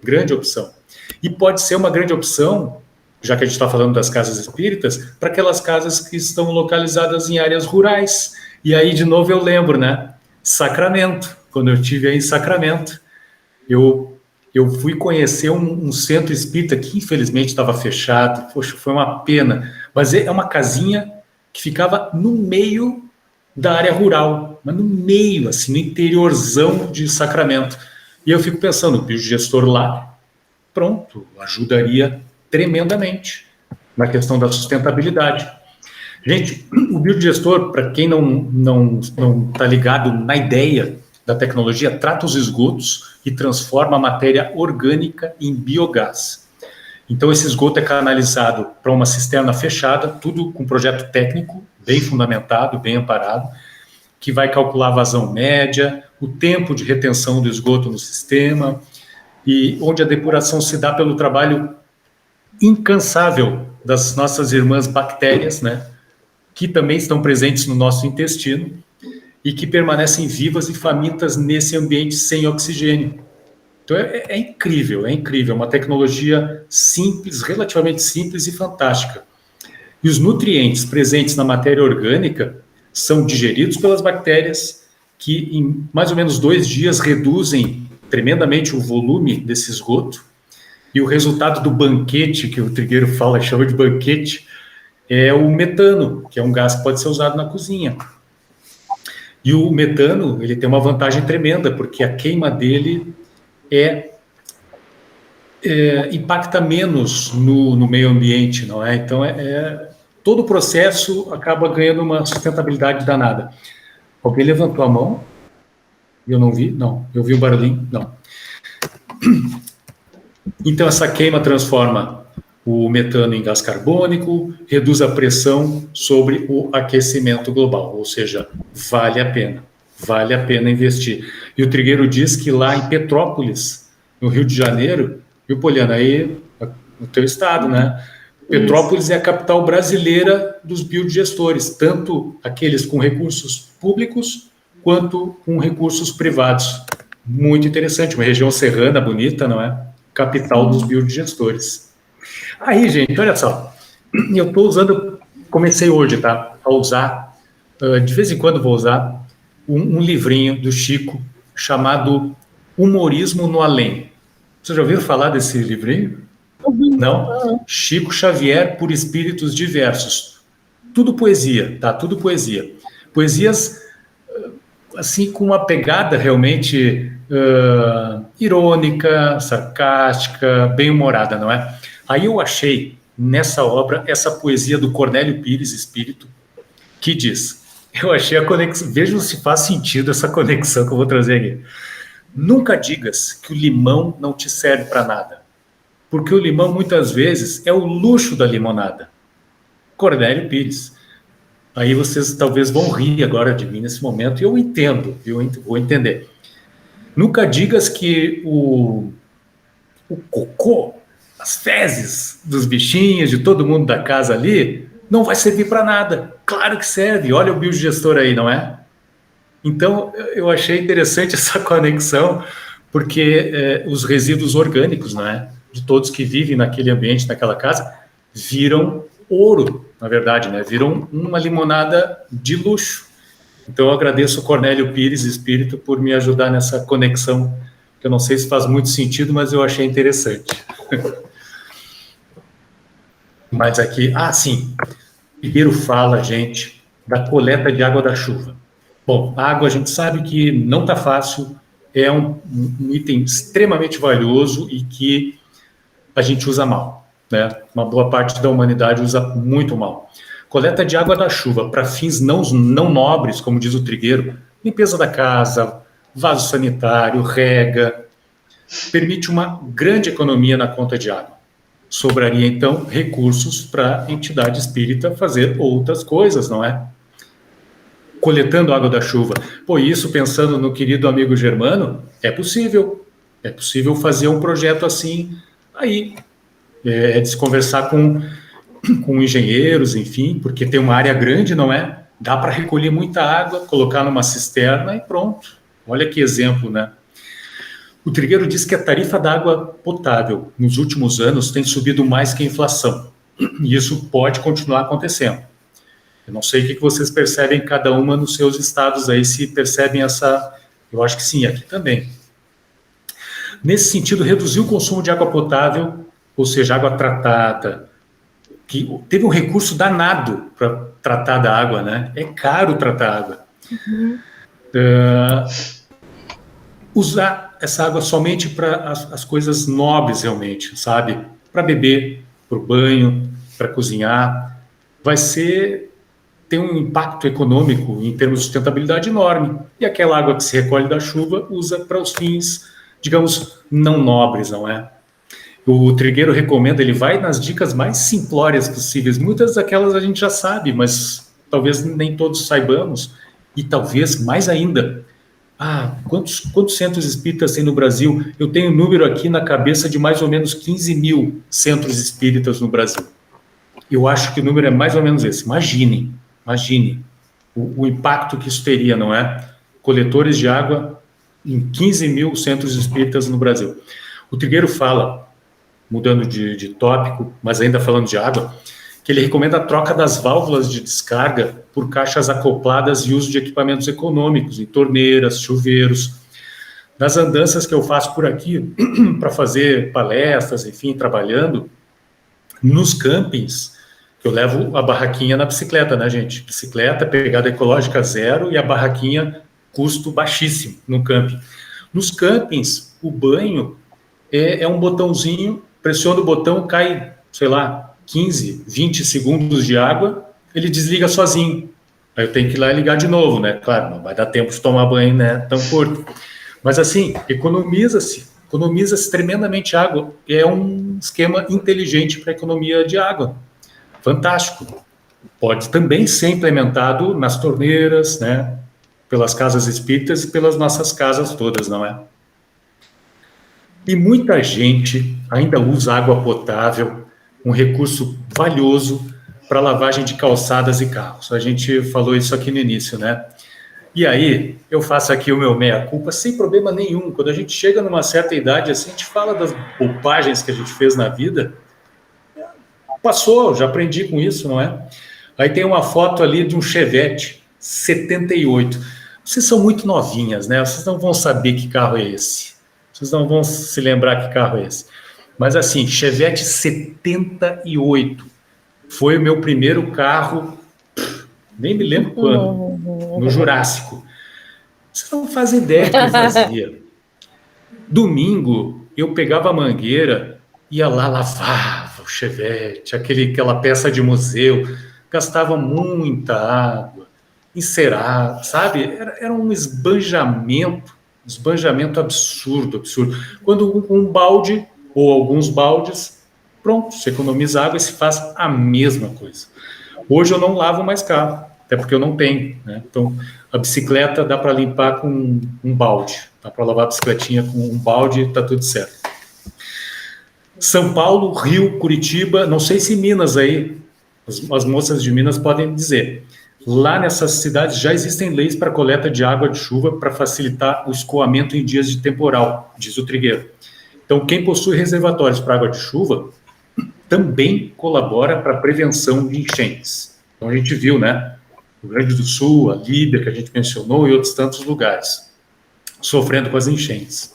grande opção. E pode ser uma grande opção, já que a gente está falando das casas espíritas, para aquelas casas que estão localizadas em áreas rurais. E aí, de novo, eu lembro, né? Sacramento. Quando eu estive aí em Sacramento, eu fui conhecer um centro espírita que, infelizmente, estava fechado. Poxa, foi uma pena. Mas é uma casinha que ficava no meio da área rural, mas no meio, assim, no interiorzão de Sacramento. E eu fico pensando, o biodigestor lá, pronto, ajudaria tremendamente na questão da sustentabilidade. Gente, o biodigestor, para quem não está ligado na ideia da tecnologia, trata os esgotos e transforma a matéria orgânica em biogás. Então, esse esgoto é canalizado para uma cisterna fechada, tudo com projeto técnico, bem fundamentado, bem amparado, que vai calcular a vazão média, o tempo de retenção do esgoto no sistema, e onde a depuração se dá pelo trabalho incansável das nossas irmãs bactérias, né, que também estão presentes no nosso intestino e que permanecem vivas e famintas nesse ambiente sem oxigênio. Então é incrível, uma tecnologia simples, relativamente simples e fantástica. E os nutrientes presentes na matéria orgânica são digeridos pelas bactérias, que em mais ou menos 2 dias reduzem tremendamente o volume desse esgoto. E o resultado do banquete, que o Trigueiro chama de banquete, é o metano, que é um gás que pode ser usado na cozinha. E o metano, ele tem uma vantagem tremenda, porque a queima dele impacta menos no meio ambiente, não é? Então, todo o processo acaba ganhando uma sustentabilidade danada. Alguém levantou a mão? Eu não vi? Não. Eu vi um barulhinho? Não. Então, essa queima transforma o metano em gás carbônico, reduz a pressão sobre o aquecimento global, ou seja, vale a pena investir. E o Trigueiro diz que lá em Petrópolis, no Rio de Janeiro, viu, Poliana, aí no teu estado, né? Petrópolis é a capital brasileira dos biodigestores, tanto aqueles com recursos públicos quanto com recursos privados. Muito interessante, uma região serrana bonita, não é? Capital dos biodigestores. Aí, gente, olha só, eu estou usando, comecei hoje, tá? A usar, de vez em quando vou usar, um livrinho do Chico chamado Humorismo no Além. Vocês já ouviram falar desse livrinho? Não? Chico Xavier por Espíritos Diversos. Tudo poesia, tá? Tudo poesia. Poesias, assim, com uma pegada realmente irônica, sarcástica, bem-humorada, não é? Aí eu achei, nessa obra, essa poesia do Cornélio Pires, Espírito, que diz, eu achei a conexão, vejam se faz sentido essa conexão que eu vou trazer aqui. Nunca digas que o limão não te serve para nada, porque o limão, muitas vezes, é o luxo da limonada. Cornélio Pires. Aí vocês talvez vão rir agora de mim nesse momento, e eu entendo, eu vou entender. Nunca digas que o cocô, as fezes dos bichinhos, de todo mundo da casa ali, não vai servir para nada. Claro que serve, olha o biodigestor aí, não é? Então, eu achei interessante essa conexão, porque os resíduos orgânicos, não é? De todos que vivem naquele ambiente, naquela casa, viram ouro, na verdade, né? Viram uma limonada de luxo. Então, eu agradeço o Cornélio Pires, Espírito, por me ajudar nessa conexão, que Eu não sei se faz muito sentido, mas eu achei interessante. Mas aqui, sim, Ribeiro fala, gente, da coleta de água da chuva. Bom, a água a gente sabe que não está fácil, é um item extremamente valioso e que a gente usa mal, né? Uma boa parte da humanidade usa muito mal. Coleta de água da chuva para fins não nobres, como diz o Trigueiro, limpeza da casa, vaso sanitário, rega, permite uma grande economia na conta de água. Sobraria, então, recursos para a entidade espírita fazer outras coisas, não é? Coletando água da chuva. Isso pensando no querido amigo Germano, é possível fazer um projeto assim aí, de se conversar com engenheiros, enfim, porque tem uma área grande, não é? Dá para recolher muita água, colocar numa cisterna e pronto. Olha que exemplo, né? O Trigueiro diz que a tarifa da água potável nos últimos anos tem subido mais que a inflação, e isso pode continuar acontecendo. Eu não sei o que vocês percebem, cada uma nos seus estados aí, se percebem essa... Eu acho que sim, aqui também. Nesse sentido, reduzir o consumo de água potável, ou seja, água tratada, que teve um recurso danado para tratar da água, né? É caro tratar água. Usar essa água somente para as coisas nobres, realmente, sabe? Para beber, para o banho, para cozinhar. Tem um impacto econômico em termos de sustentabilidade enorme. E aquela água que se recolhe da chuva usa para os fins, digamos, não nobres, não é? O Trigueiro recomenda, ele vai nas dicas mais simplórias possíveis. Muitas daquelas a gente já sabe, mas talvez nem todos saibamos. E talvez mais ainda. Quantos centros espíritas tem no Brasil? Eu tenho um número aqui na cabeça de mais ou menos 15 mil centros espíritas no Brasil. Eu acho que o número é mais ou menos esse. Imagine o impacto que isso teria, não é? Coletores de água em 15 mil centros espíritas no Brasil. O Trigueiro fala, mudando de tópico, mas ainda falando de água, que ele recomenda a troca das válvulas de descarga por caixas acopladas e uso de equipamentos econômicos, em torneiras, chuveiros. Nas andanças que eu faço por aqui, para fazer palestras, enfim, trabalhando, nos campings, eu levo a barraquinha na bicicleta, né, gente? Bicicleta, pegada ecológica zero e a barraquinha, custo baixíssimo no camping. Nos campings, o banho é um botãozinho, pressiona o botão, cai, sei lá, 15, 20 segundos de água, ele desliga sozinho. Aí eu tenho que ir lá e ligar de novo, né? Claro, não vai dar tempo de tomar banho, né? Tão curto. Mas assim, economiza-se tremendamente água. É um esquema inteligente para a economia de água. Fantástico. Pode também ser implementado nas torneiras, né? Pelas casas espíritas e pelas nossas casas todas, não é? E muita gente ainda usa água potável, um recurso valioso para lavagem de calçadas e carros. A gente falou isso aqui no início, né? E aí, eu faço aqui o meu meia-culpa sem problema nenhum. Quando a gente chega numa certa idade, assim, a gente fala das bobagens que a gente fez na vida. Passou, já aprendi com isso, não é? Aí tem uma foto ali de um Chevette 78. Vocês são muito novinhas, né? Vocês não vão saber que carro é esse. Vocês não vão se lembrar que carro é esse. Mas assim, Chevette 78 foi o meu primeiro carro, nem me lembro quando, no Jurássico. Vocês não fazem ideia do que eu fazia. Domingo, eu pegava a mangueira, ia lá, lavava o Chevette, aquela peça de museu, gastava muita água, encerava, sabe? Era um esbanjamento absurdo. Quando um balde ou alguns baldes, pronto, se economiza água e se faz a mesma coisa. Hoje eu não lavo mais carro, até porque eu não tenho, né? Então, a bicicleta dá para limpar com um balde, dá para lavar a bicicletinha com um balde e está tudo certo. São Paulo, Rio, Curitiba, não sei se Minas aí, as moças de Minas podem dizer. Lá nessas cidades já existem leis para coleta de água de chuva para facilitar o escoamento em dias de temporal, diz o Trigueiro. Então, quem possui reservatórios para água de chuva também colabora para a prevenção de enchentes. Então, a gente viu, né? O Rio Grande do Sul, a Líbia, que a gente mencionou, e outros tantos lugares, sofrendo com as enchentes.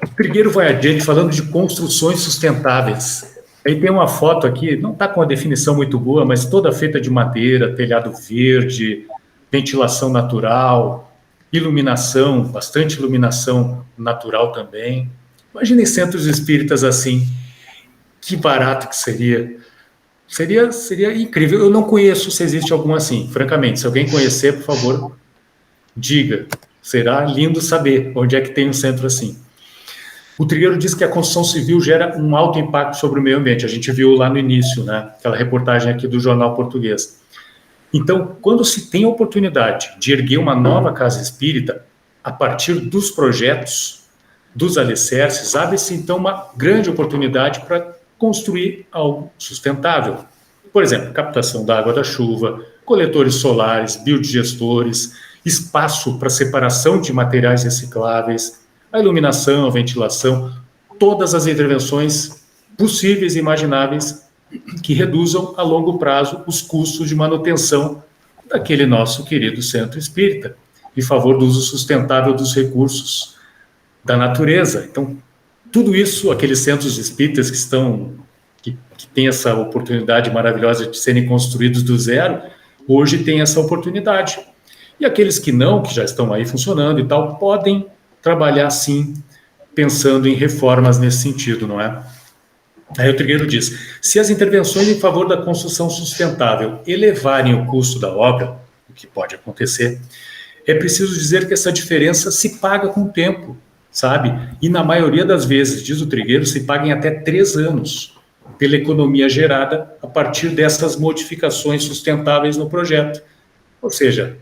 O Trigueiro vai adiante falando de construções sustentáveis. Aí tem uma foto aqui, não está com a definição muito boa, mas toda feita de madeira, telhado verde, ventilação natural, iluminação, bastante iluminação natural também. Imaginem centros espíritas assim, que barato que seria. Seria incrível. Eu não conheço se existe algum assim, francamente. Se alguém conhecer, por favor, diga. Será lindo saber onde é que tem um centro assim. O Trigueiro diz que a construção civil gera um alto impacto sobre o meio ambiente. A gente viu lá no início, né? Aquela reportagem aqui do Jornal Português. Então, quando se tem a oportunidade de erguer uma nova casa espírita, a partir dos projetos, dos alicerces, abre-se então uma grande oportunidade para construir algo sustentável. Por exemplo, captação da água da chuva, coletores solares, biodigestores, espaço para separação de materiais recicláveis, a iluminação, a ventilação, todas as intervenções possíveis e imagináveis que reduzam a longo prazo os custos de manutenção daquele nosso querido centro espírita, em favor do uso sustentável dos recursos da natureza. Então, tudo isso, aqueles centros espíritas que têm essa oportunidade maravilhosa de serem construídos do zero, hoje têm essa oportunidade. E aqueles que não, que já estão aí funcionando e tal, podem trabalhar, sim, pensando em reformas nesse sentido, não é? Aí o Trigueiro diz, se as intervenções em favor da construção sustentável elevarem o custo da obra, o que pode acontecer, é preciso dizer que essa diferença se paga com o tempo, sabe? E na maioria das vezes, diz o Trigueiro, se paga em até 3 anos, pela economia gerada a partir dessas modificações sustentáveis no projeto. Ou seja,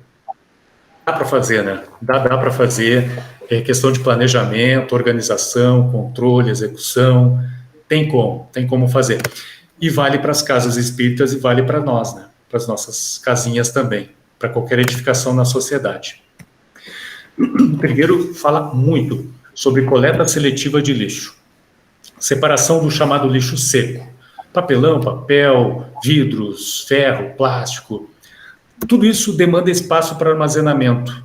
dá para fazer, né? Dá para fazer. É questão de planejamento, organização, controle, execução. Tem como fazer. E vale para as casas espíritas e vale para nós, né? Para as nossas casinhas também, para qualquer edificação na sociedade. O Trigueiro fala muito sobre coleta seletiva de lixo, separação do chamado lixo seco, papelão, papel, vidros, ferro, plástico. Tudo isso demanda espaço para armazenamento,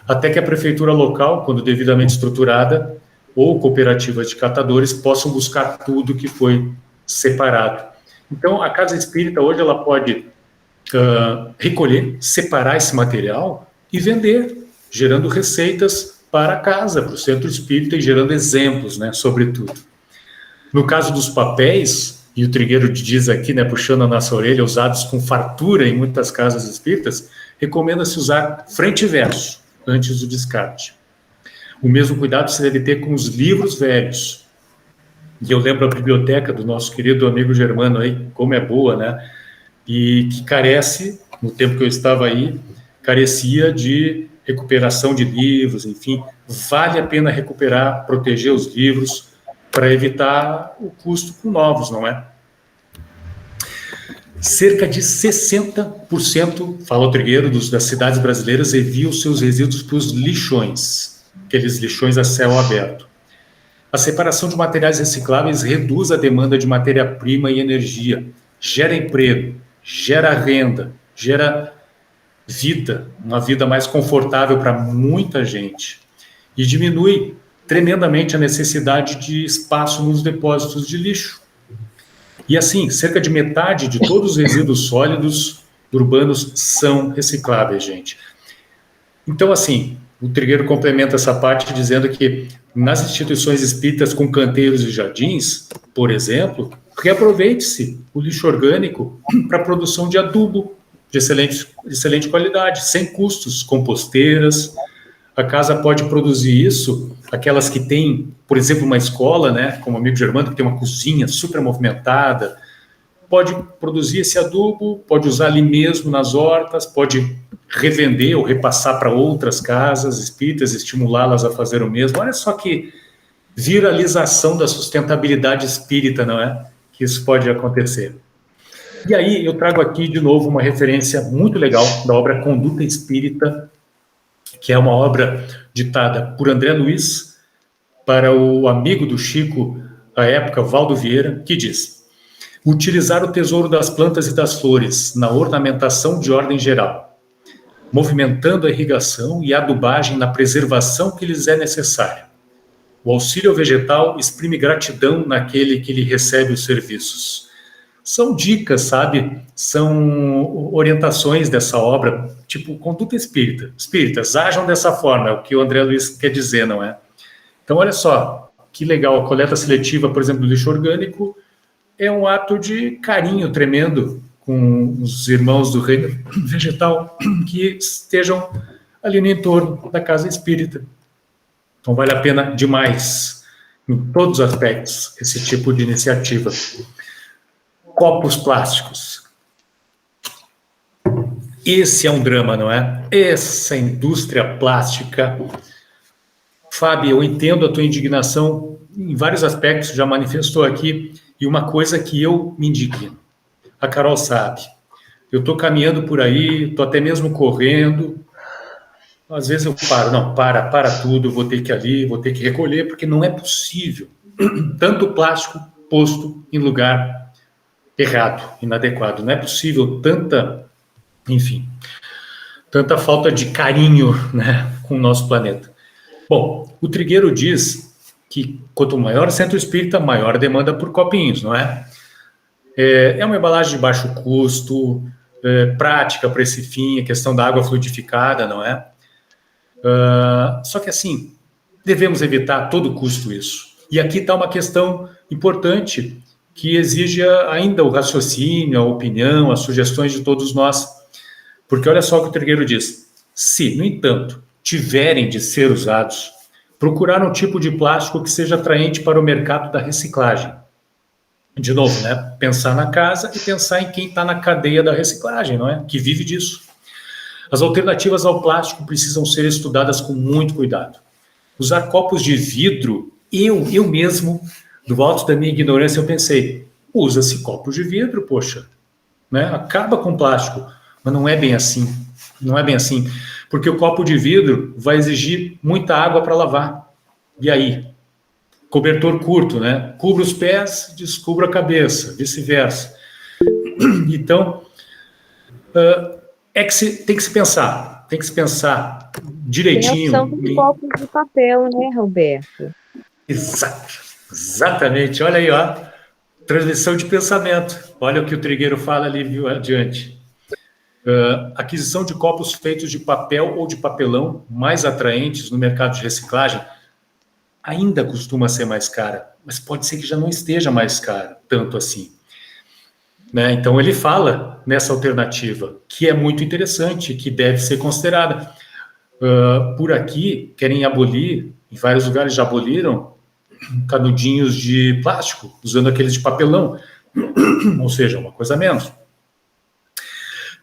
até que a prefeitura local, quando devidamente estruturada, ou cooperativas de catadores, possam buscar tudo que foi separado. Então, a casa espírita hoje ela pode recolher, separar esse material e vender, gerando receitas para a casa, para o centro espírita e gerando exemplos, né, sobretudo. No caso dos papéis, e o Trigueiro diz aqui, né, puxando a nossa orelha, usados com fartura em muitas casas espíritas, recomenda-se usar frente e verso antes do descarte. O mesmo cuidado se deve ter com os livros velhos. E eu lembro a biblioteca do nosso querido amigo Germano aí, como é boa, né? E que carece, no tempo que eu estava aí, carecia de recuperação de livros, enfim. Vale a pena recuperar, proteger os livros para evitar o custo com novos, não é? Cerca de 60%, fala o Trigueiro, das cidades brasileiras enviam seus resíduos para os lixões, aqueles lixões a céu aberto. A separação de materiais recicláveis reduz a demanda de matéria-prima e energia, gera emprego, gera renda, gera vida, uma vida mais confortável para muita gente, e diminui tremendamente a necessidade de espaço nos depósitos de lixo. E assim, cerca de metade de todos os resíduos sólidos urbanos são recicláveis, gente. Então, assim, o Trigueiro complementa essa parte dizendo que nas instituições espíritas com canteiros e jardins, por exemplo, reaproveite-se o lixo orgânico para a produção de adubo de excelente qualidade, sem custos, composteiras. A casa pode produzir isso, aquelas que têm, por exemplo, uma escola, né, como o amigo Germano, que tem uma cozinha super movimentada, pode produzir esse adubo, pode usar ali mesmo nas hortas, pode revender ou repassar para outras casas espíritas, estimulá-las a fazer o mesmo. Olha só que viralização da sustentabilidade espírita, não é? Que isso pode acontecer. E aí eu trago aqui de novo uma referência muito legal da obra Conduta Espírita, que é uma obra ditada por André Luiz para o amigo do Chico à época, Valdo Vieira, que diz: utilizar o tesouro das plantas e das flores na ornamentação de ordem geral. movimentando a irrigação e a adubagem na preservação que lhes é necessária. O auxílio vegetal exprime gratidão naquele que lhe recebe os serviços. São dicas, sabe? São orientações dessa obra, tipo conduta espírita. Espíritas, ajam dessa forma, é o que o André Luiz quer dizer, não é? Então, olha só, que legal, a coleta seletiva, por exemplo, do lixo orgânico, é um ato de carinho tremendo com os irmãos do reino vegetal que estejam ali no entorno da casa espírita. Então, vale a pena demais, em todos os aspectos, esse tipo de iniciativa. Copos plásticos. Esse é um drama, não é? Essa indústria plástica. Fábio, eu entendo a tua indignação em vários aspectos, já manifestou aqui, e uma coisa que eu me indigno. A Carol sabe. Eu estou caminhando por aí, estou até mesmo correndo. Às vezes eu paro, não, para tudo, vou ter que ir ali, vou ter que recolher, porque não é possível tanto plástico posto em lugar errado, inadequado. Não é possível tanta falta de carinho, né, com o nosso planeta. Bom, o Trigueiro diz que quanto maior o centro espírita, maior a demanda por copinhos, não é? É uma embalagem de baixo custo, prática para esse fim, a questão da água fluidificada, não é? Só que assim, devemos evitar a todo custo isso. E aqui está uma questão importante que exige ainda o raciocínio, a opinião, as sugestões de todos nós. Porque olha só o que o Trigueiro diz. Se, no entanto, tiverem de ser usados, procurar um tipo de plástico que seja atraente para o mercado da reciclagem. De novo, né? Pensar na casa e pensar em quem está na cadeia da reciclagem, não é? Que vive disso. As alternativas ao plástico precisam ser estudadas com muito cuidado. Usar copos de vidro, eu mesmo, do alto da minha ignorância, eu pensei, usa-se copos de vidro, poxa, né? Acaba com o plástico. Mas não é bem assim. Não é bem assim. Porque o copo de vidro vai exigir muita água para lavar. E aí? Cobertor curto, né? Cubra os pés, descubra a cabeça, vice-versa. Então, tem que se pensar direitinho. Tem a opção de copos de papel, né, Roberto? Exatamente. Olha aí, ó. Transmissão de pensamento. Olha o que o Trigueiro fala ali, viu, adiante. Aquisição de copos feitos de papel ou de papelão mais atraentes no mercado de reciclagem ainda costuma ser mais cara, mas pode ser que já não esteja mais cara, tanto assim. Né? Então ele fala nessa alternativa, que é muito interessante, que deve ser considerada. Por aqui, querem abolir, em vários lugares já aboliram, canudinhos de plástico, usando aqueles de papelão, ou seja, uma coisa a menos.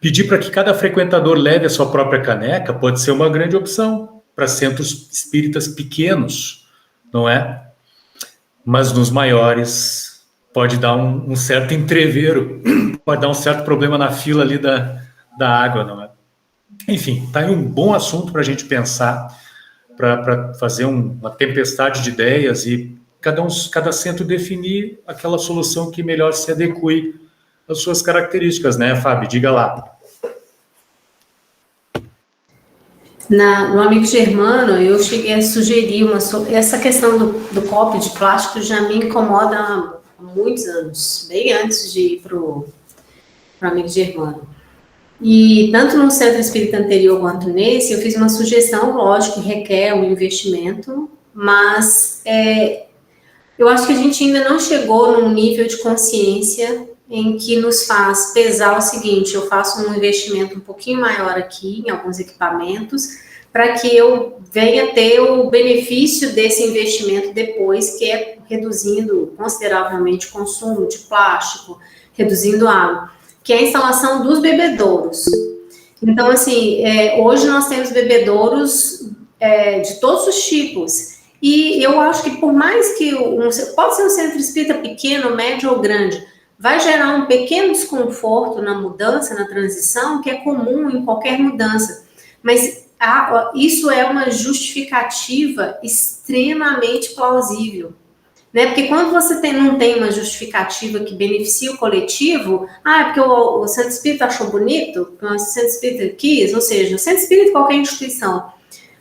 Pedir para que cada frequentador leve a sua própria caneca pode ser uma grande opção para centros espíritas pequenos, não é? Mas nos maiores pode dar um certo entrevero, pode dar um certo problema na fila ali da água, não é? Enfim, está aí um bom assunto para a gente pensar, para fazer uma tempestade de ideias e cada centro definir aquela solução que melhor se adeque às suas características, né, Fábio? Diga lá. No Amigo Germano, eu cheguei a sugerir essa questão do copo de plástico já me incomoda há muitos anos, bem antes de ir para o Amigo Germano. E tanto no centro espírita anterior quanto nesse, eu fiz uma sugestão, lógico, que requer um investimento, mas eu acho que a gente ainda não chegou num nível de consciência em que nos faz pesar o seguinte: eu faço um investimento um pouquinho maior aqui em alguns equipamentos para que eu venha ter o benefício desse investimento depois, que é reduzindo consideravelmente o consumo de plástico, reduzindo água, que é a instalação dos bebedouros. Então, assim, hoje nós temos bebedouros de todos os tipos, e eu acho que por mais que pode ser um centro espírita pequeno, médio ou grande, vai gerar um pequeno desconforto na mudança, na transição, que é comum em qualquer mudança. Mas isso é uma justificativa extremamente plausível. né? Porque quando você não tem uma justificativa que beneficia o coletivo, é porque o Centro Espírita achou bonito, o Centro Espírita quis, ou seja, o Centro Espírita qualquer instituição.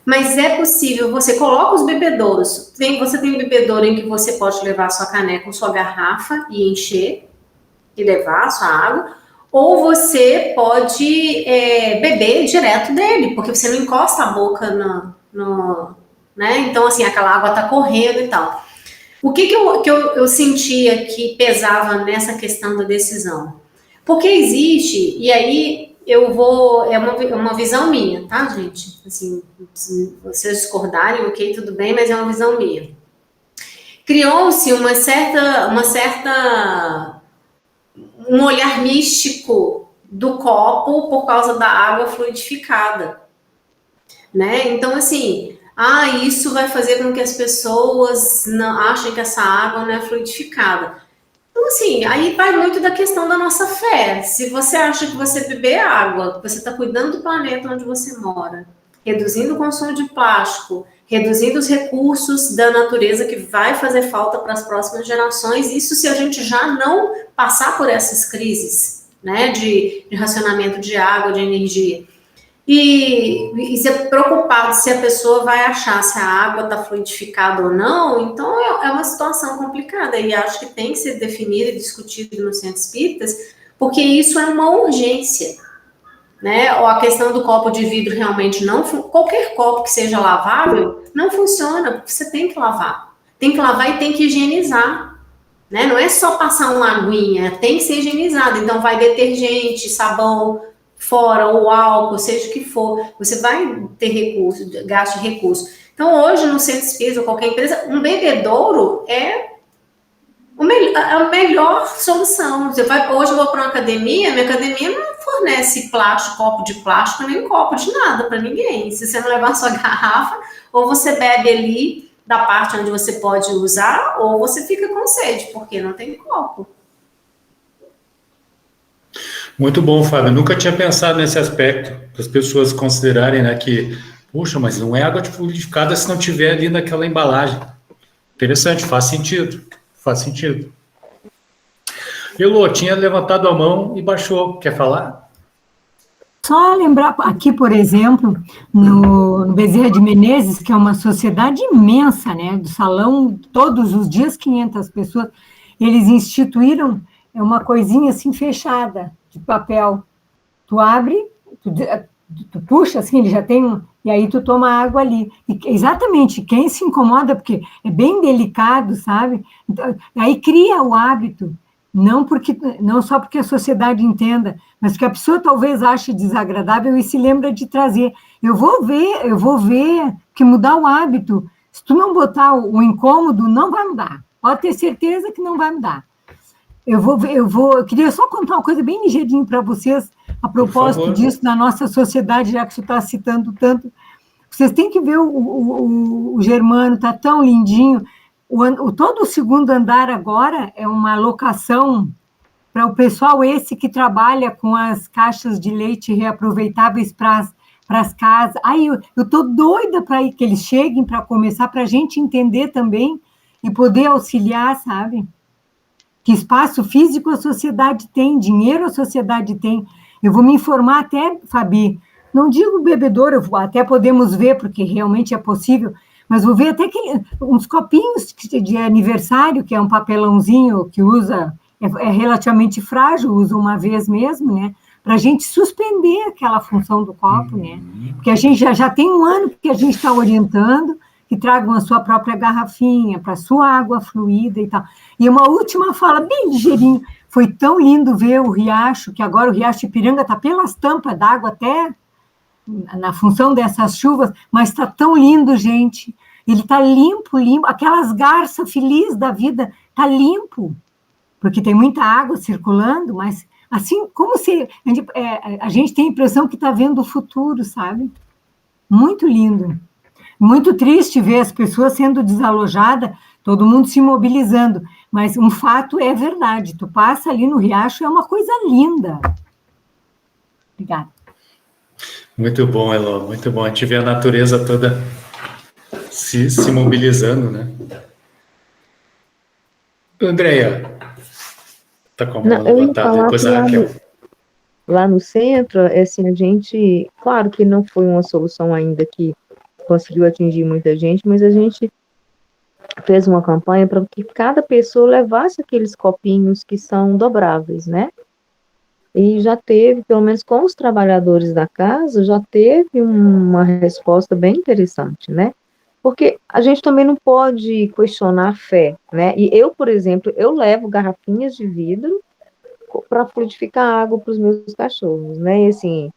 Mas é possível, você coloca os bebedouros, você tem um bebedouro em que você pode levar sua caneca ou sua garrafa e encher, e levar a sua água, ou você pode beber direto dele, porque você não encosta a boca né? Então, assim, aquela água está correndo e tal. O que eu sentia que pesava nessa questão da decisão? Porque existe, e aí eu vou... É uma visão minha, tá, gente? Assim, se vocês discordarem, ok, tudo bem, mas é uma visão minha. Criou-se um olhar místico do copo por causa da água fluidificada, né? Então, assim, isso vai fazer com que as pessoas não achem que essa água não é fluidificada. Então, assim, aí vai muito da questão da nossa fé. Se você acha que você beber água, você está cuidando do planeta onde você mora, reduzindo o consumo de plástico, reduzindo os recursos da natureza que vai fazer falta para as próximas gerações, isso se a gente já não passar por essas crises, né, de racionamento de água, de energia. E ser preocupado se a pessoa vai achar se a água está fluidificada ou não, então é uma situação complicada, e acho que tem que ser definido e discutido nos centros espíritas, porque isso é uma urgência, né? Ou a questão do copo de vidro realmente qualquer copo que seja lavável não funciona, porque você tem que lavar e tem que higienizar, né? Não é só passar uma aguinha, tem que ser higienizado, então vai detergente, sabão fora, ou álcool, seja o que for, você vai ter recurso, gasto de recurso. Então hoje no centro espírita ou qualquer empresa, um bebedouro é a melhor solução. Hoje eu vou para uma academia, minha academia não fornece plástico, copo de plástico, nem copo de nada para ninguém. Se você não levar sua garrafa, ou você bebe ali da parte onde você pode usar, ou você fica com sede, porque não tem copo. Muito bom, Fábio. Eu nunca tinha pensado nesse aspecto, das pessoas considerarem, né, que, puxa, mas não é água fluidificada se não tiver ali naquela embalagem. Interessante, faz sentido. Faz sentido. Elô, tinha levantado a mão e baixou. Quer falar? Só lembrar aqui, por exemplo, no Bezerra de Menezes, que é uma sociedade imensa, né? Do salão, todos os dias, 500 pessoas, eles instituíram uma coisinha assim fechada, de papel. Tu abre, tu puxa, assim, ele já tem e aí tu toma água ali. E, exatamente, quem se incomoda, porque é bem delicado, sabe? Então, aí cria o hábito, não só porque a sociedade entenda, mas que a pessoa talvez ache desagradável e se lembra de trazer. Eu vou ver que mudar o hábito, se tu não botar o incômodo, não vai mudar. Pode ter certeza que não vai mudar. Eu queria só contar uma coisa bem ligeirinho para vocês, a propósito disso, na nossa sociedade, já que você está citando tanto. Vocês têm que ver o Germano, está tão lindinho. Todo o segundo andar agora é uma locação para o pessoal esse que trabalha com as caixas de leite reaproveitáveis para as casas. Aí eu estou doida para que eles cheguem para começar, para a gente entender também e poder auxiliar, sabe? Que espaço físico a sociedade tem, dinheiro a sociedade tem. Eu vou me informar até, Fabi, não digo bebedouro, até podemos ver, porque realmente é possível, mas vou ver até uns copinhos de aniversário, que é um papelãozinho que usa, é relativamente frágil, usa uma vez mesmo, né? Para a gente suspender aquela função do copo, né? Porque a gente já tem um ano que a gente está orientando, que tragam a sua própria garrafinha, para a sua água fluida e tal. E uma última fala, bem ligeirinho, foi tão lindo ver o riacho, que agora o riacho Ipiranga está pelas tampas d'água até na função dessas chuvas, mas está tão lindo, gente. Ele está limpo, aquelas garças felizes da vida, está limpo, porque tem muita água circulando, mas assim, como se a gente tem a impressão que está vendo o futuro, sabe? Muito lindo. Muito triste ver as pessoas sendo desalojadas, todo mundo se mobilizando, mas um fato é verdade, tu passa ali no riacho, é uma coisa linda. Obrigada. Muito bom, Elô, muito bom. A gente vê a natureza toda se mobilizando, né? Andréia, tá com a mão Eu ia levantada, falar depois que a Raquel. lá no centro, assim, a gente, claro que não foi uma solução ainda que conseguiu atingir muita gente, mas a gente fez uma campanha para que cada pessoa levasse aqueles copinhos que são dobráveis, né? E já teve, pelo menos com os trabalhadores da casa, já teve uma resposta bem interessante, né? Porque a gente também não pode questionar a fé, né? E eu, por exemplo, eu levo garrafinhas de vidro para fluidificar água para os meus cachorros, né? E assim,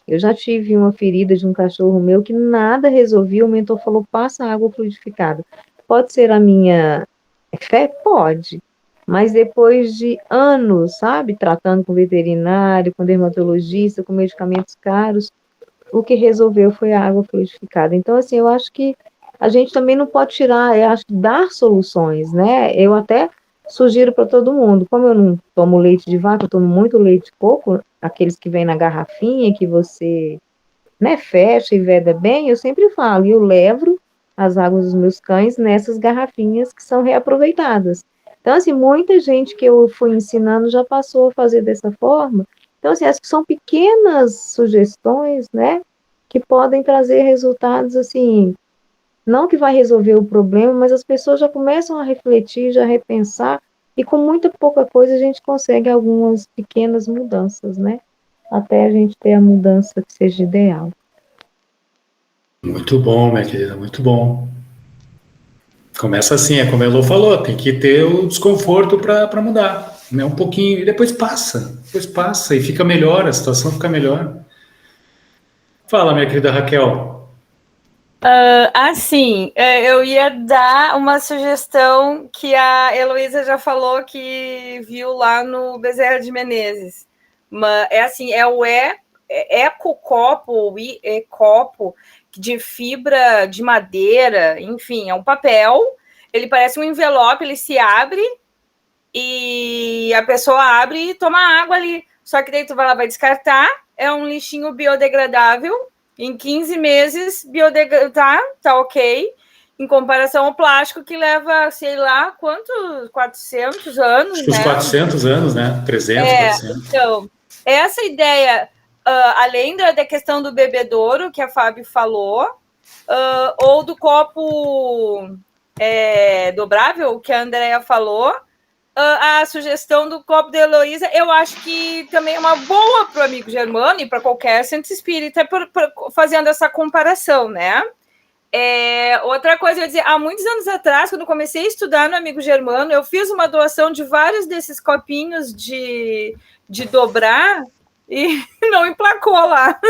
eu já tive uma ferida de um cachorro meu que nada resolvia, o mentor falou, passa água fluidificada. Pode ser a minha fé? Pode. Mas depois de anos, sabe, tratando com veterinário, com dermatologista, com medicamentos caros, o que resolveu foi a água fluidificada. Então, assim, eu acho que a gente também não pode tirar, eu acho que dar soluções, né? Eu até sugiro para todo mundo, como eu não tomo leite de vaca, eu tomo muito leite de coco, aqueles que vêm na garrafinha, que você, né, fecha e veda bem, eu sempre falo, eu levo as águas dos meus cães nessas garrafinhas que são reaproveitadas. Então, assim, muita gente que eu fui ensinando já passou a fazer dessa forma. Então, assim, acho que são pequenas sugestões, né, que podem trazer resultados, assim, não que vai resolver o problema, mas as pessoas já começam a refletir, já a repensar, e com muita pouca coisa a gente consegue algumas pequenas mudanças, né, até a gente ter a mudança que seja ideal. Muito bom, minha querida, muito bom. Começa assim, é como a Elô falou, tem que ter o desconforto para mudar, né? Um pouquinho, e depois passa e fica melhor, a situação fica melhor. Fala, minha querida Raquel. Eu ia dar uma sugestão que a Heloísa já falou que viu lá no Bezerra de Menezes. É o ecocopo, e-copo, de fibra de madeira, enfim, é um papel, ele parece um envelope, ele se abre e a pessoa abre e toma água ali, só que daí tu vai lá, vai descartar, é um lixinho biodegradável, em 15 meses tá ok, em comparação ao plástico que leva, sei lá, quantos, 400 anos, acho que uns 400 anos, né, 300, 400. Então, essa ideia, além da questão do bebedouro, que a Fábio falou, ou do copo dobrável, que a Andrea falou, a sugestão do copo da Heloísa, eu acho que também é uma boa para o amigo Germano e para qualquer centro espírita, fazendo essa comparação, né? Outra coisa, eu ia dizer, há muitos anos atrás, quando eu comecei a estudar no Amigo Germano, eu fiz uma doação de vários desses copinhos de dobrar e não emplacou lá.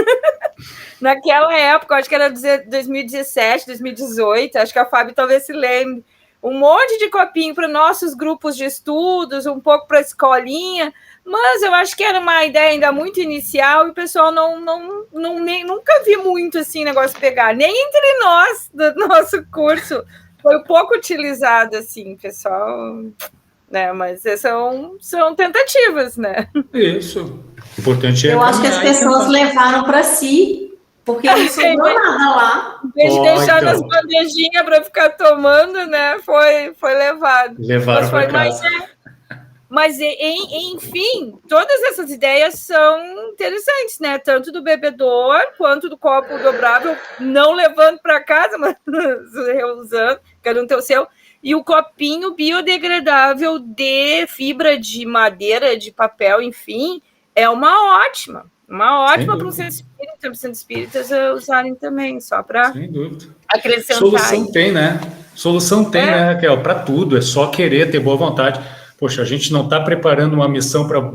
Naquela época, acho que era 2017, 2018, acho que a Fábio talvez se lembre, um monte de copinho para nossos grupos de estudos, um pouco para a escolinha, mas eu acho que era uma ideia ainda muito inicial e o pessoal nunca vi muito assim negócio pegar, nem entre nós do nosso curso foi pouco utilizado assim, pessoal, né? Mas são tentativas, né? Isso. O importante é. Eu acho que as pessoas levaram para si, porque não sobrou nada lá. Em vez de deixar nas bandejinhas para ficar tomando, né? Foi levado. Levaram para casa. Mas, enfim, todas essas ideias são interessantes, né? Tanto do bebedor quanto do copo dobrável, não levando para casa, mas reusando, cada um tem o seu. E o copinho biodegradável de fibra de madeira, de papel, enfim, é uma ótima para um centro espírita, para os centros espíritas usarem também, só para acrescentar. Solução tem, né, Raquel? Para tudo, é só querer, ter boa vontade. Poxa, a gente não está preparando uma missão para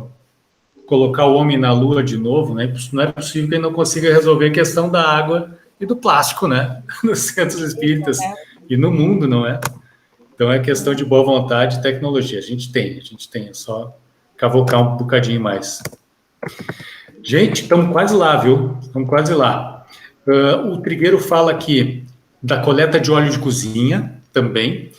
colocar o homem na Lua de novo, né? Não é possível que ele não consiga resolver a questão da água e do plástico, né? Nos centros espíritas e no mundo, não é? Então é questão de boa vontade e tecnologia. A gente tem, é só cavocar um bocadinho mais. Gente, estamos quase lá, viu? Estamos quase lá. O Trigueiro fala aqui da coleta de óleo de cozinha também.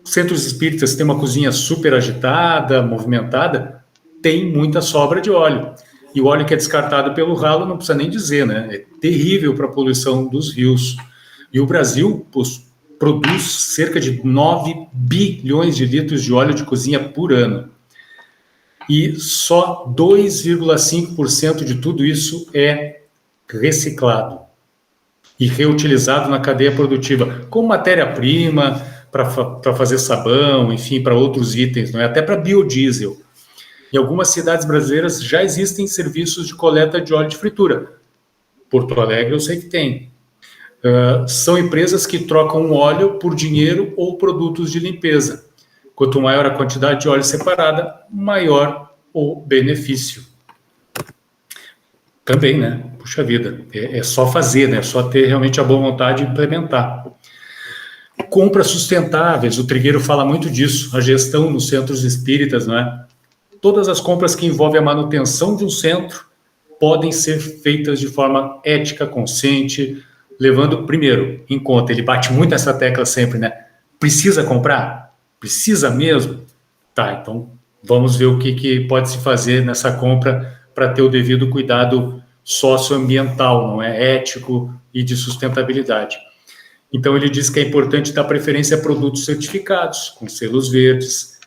Centros espíritas têm uma cozinha super agitada, movimentada, tem muita sobra de óleo. E o óleo que é descartado pelo ralo, não precisa nem dizer, né? É terrível para a poluição dos rios. E o Brasil produz cerca de 9 bilhões de litros de óleo de cozinha por ano. E só 2,5% de tudo isso é reciclado e reutilizado na cadeia produtiva, como matéria-prima para fazer sabão, enfim, para outros itens, não é? Até para biodiesel. Em algumas cidades brasileiras já existem serviços de coleta de óleo de fritura. Porto Alegre eu sei que tem. São empresas que trocam óleo por dinheiro ou produtos de limpeza. Quanto maior a quantidade de óleo separada, maior o benefício. Também, né? Puxa vida, é só fazer, né? É só ter realmente a boa vontade de implementar. Compras sustentáveis, o Trigueiro fala muito disso, a gestão nos centros espíritas, não é? Todas as compras que envolvem a manutenção de um centro podem ser feitas de forma ética, consciente, levando, primeiro, em conta, ele bate muito nessa tecla sempre, né? Precisa comprar? Precisa mesmo? Tá, então vamos ver o que pode se fazer nessa compra para ter o devido cuidado socioambiental, não é? Ético e de sustentabilidade. Então ele diz que é importante dar preferência a produtos certificados, com selos verdes,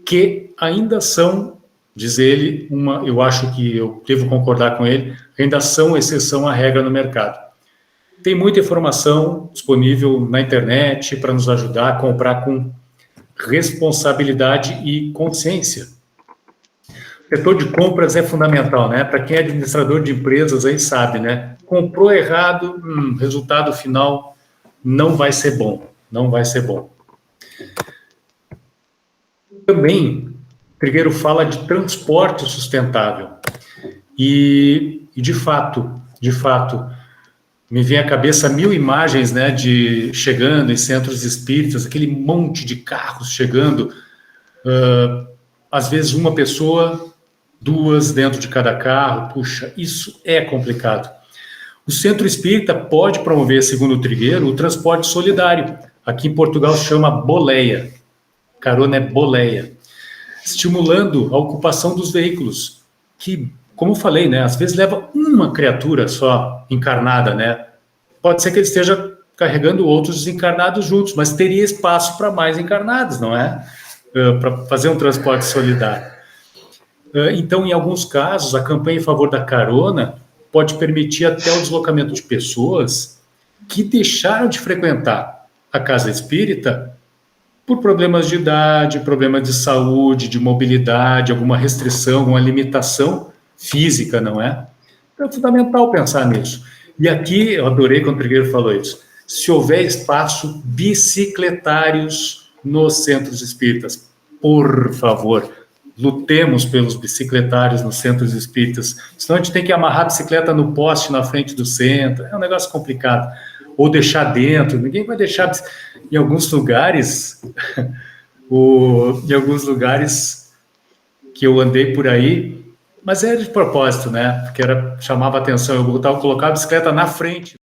que ainda são, diz ele, eu acho que eu devo concordar com ele, ainda são exceção à regra no mercado. Tem muita informação disponível na internet para nos ajudar a comprar com responsabilidade e consciência. O setor de compras é fundamental, né? Para quem é administrador de empresas aí sabe, né? Comprou errado, resultado final não vai ser bom, não vai ser bom. Também, Trigueiro fala de transporte sustentável. E de fato, me vem à cabeça 1000 imagens, né, de chegando em centros espíritas, aquele monte de carros chegando, às vezes uma pessoa, 2 dentro de cada carro. Puxa, isso é complicado. O centro espírita pode promover, segundo o Trigueiro, o transporte solidário. Aqui em Portugal chama boleia. Carona é boleia. Estimulando a ocupação dos veículos, que, como eu falei, né, às vezes leva uma criatura só encarnada, né? Pode ser que ele esteja carregando outros desencarnados juntos, mas teria espaço para mais encarnados, não é? Para fazer um transporte solidário. Então, em alguns casos, a campanha em favor da carona pode permitir até o deslocamento de pessoas que deixaram de frequentar a casa espírita por problemas de idade, problemas de saúde, de mobilidade, alguma restrição, alguma limitação física, não é? Então é fundamental pensar nisso. E aqui, eu adorei quando o Trigueiro falou isso, se houver espaço, bicicletários nos centros espíritas, por favor, lutemos pelos bicicletários nos centros espíritas, senão a gente tem que amarrar a bicicleta no poste na frente do centro, é um negócio complicado, ou deixar dentro, ninguém vai deixar, em alguns lugares, que eu andei por aí, mas era de propósito, né, porque chamava atenção, eu colocava a bicicleta na frente,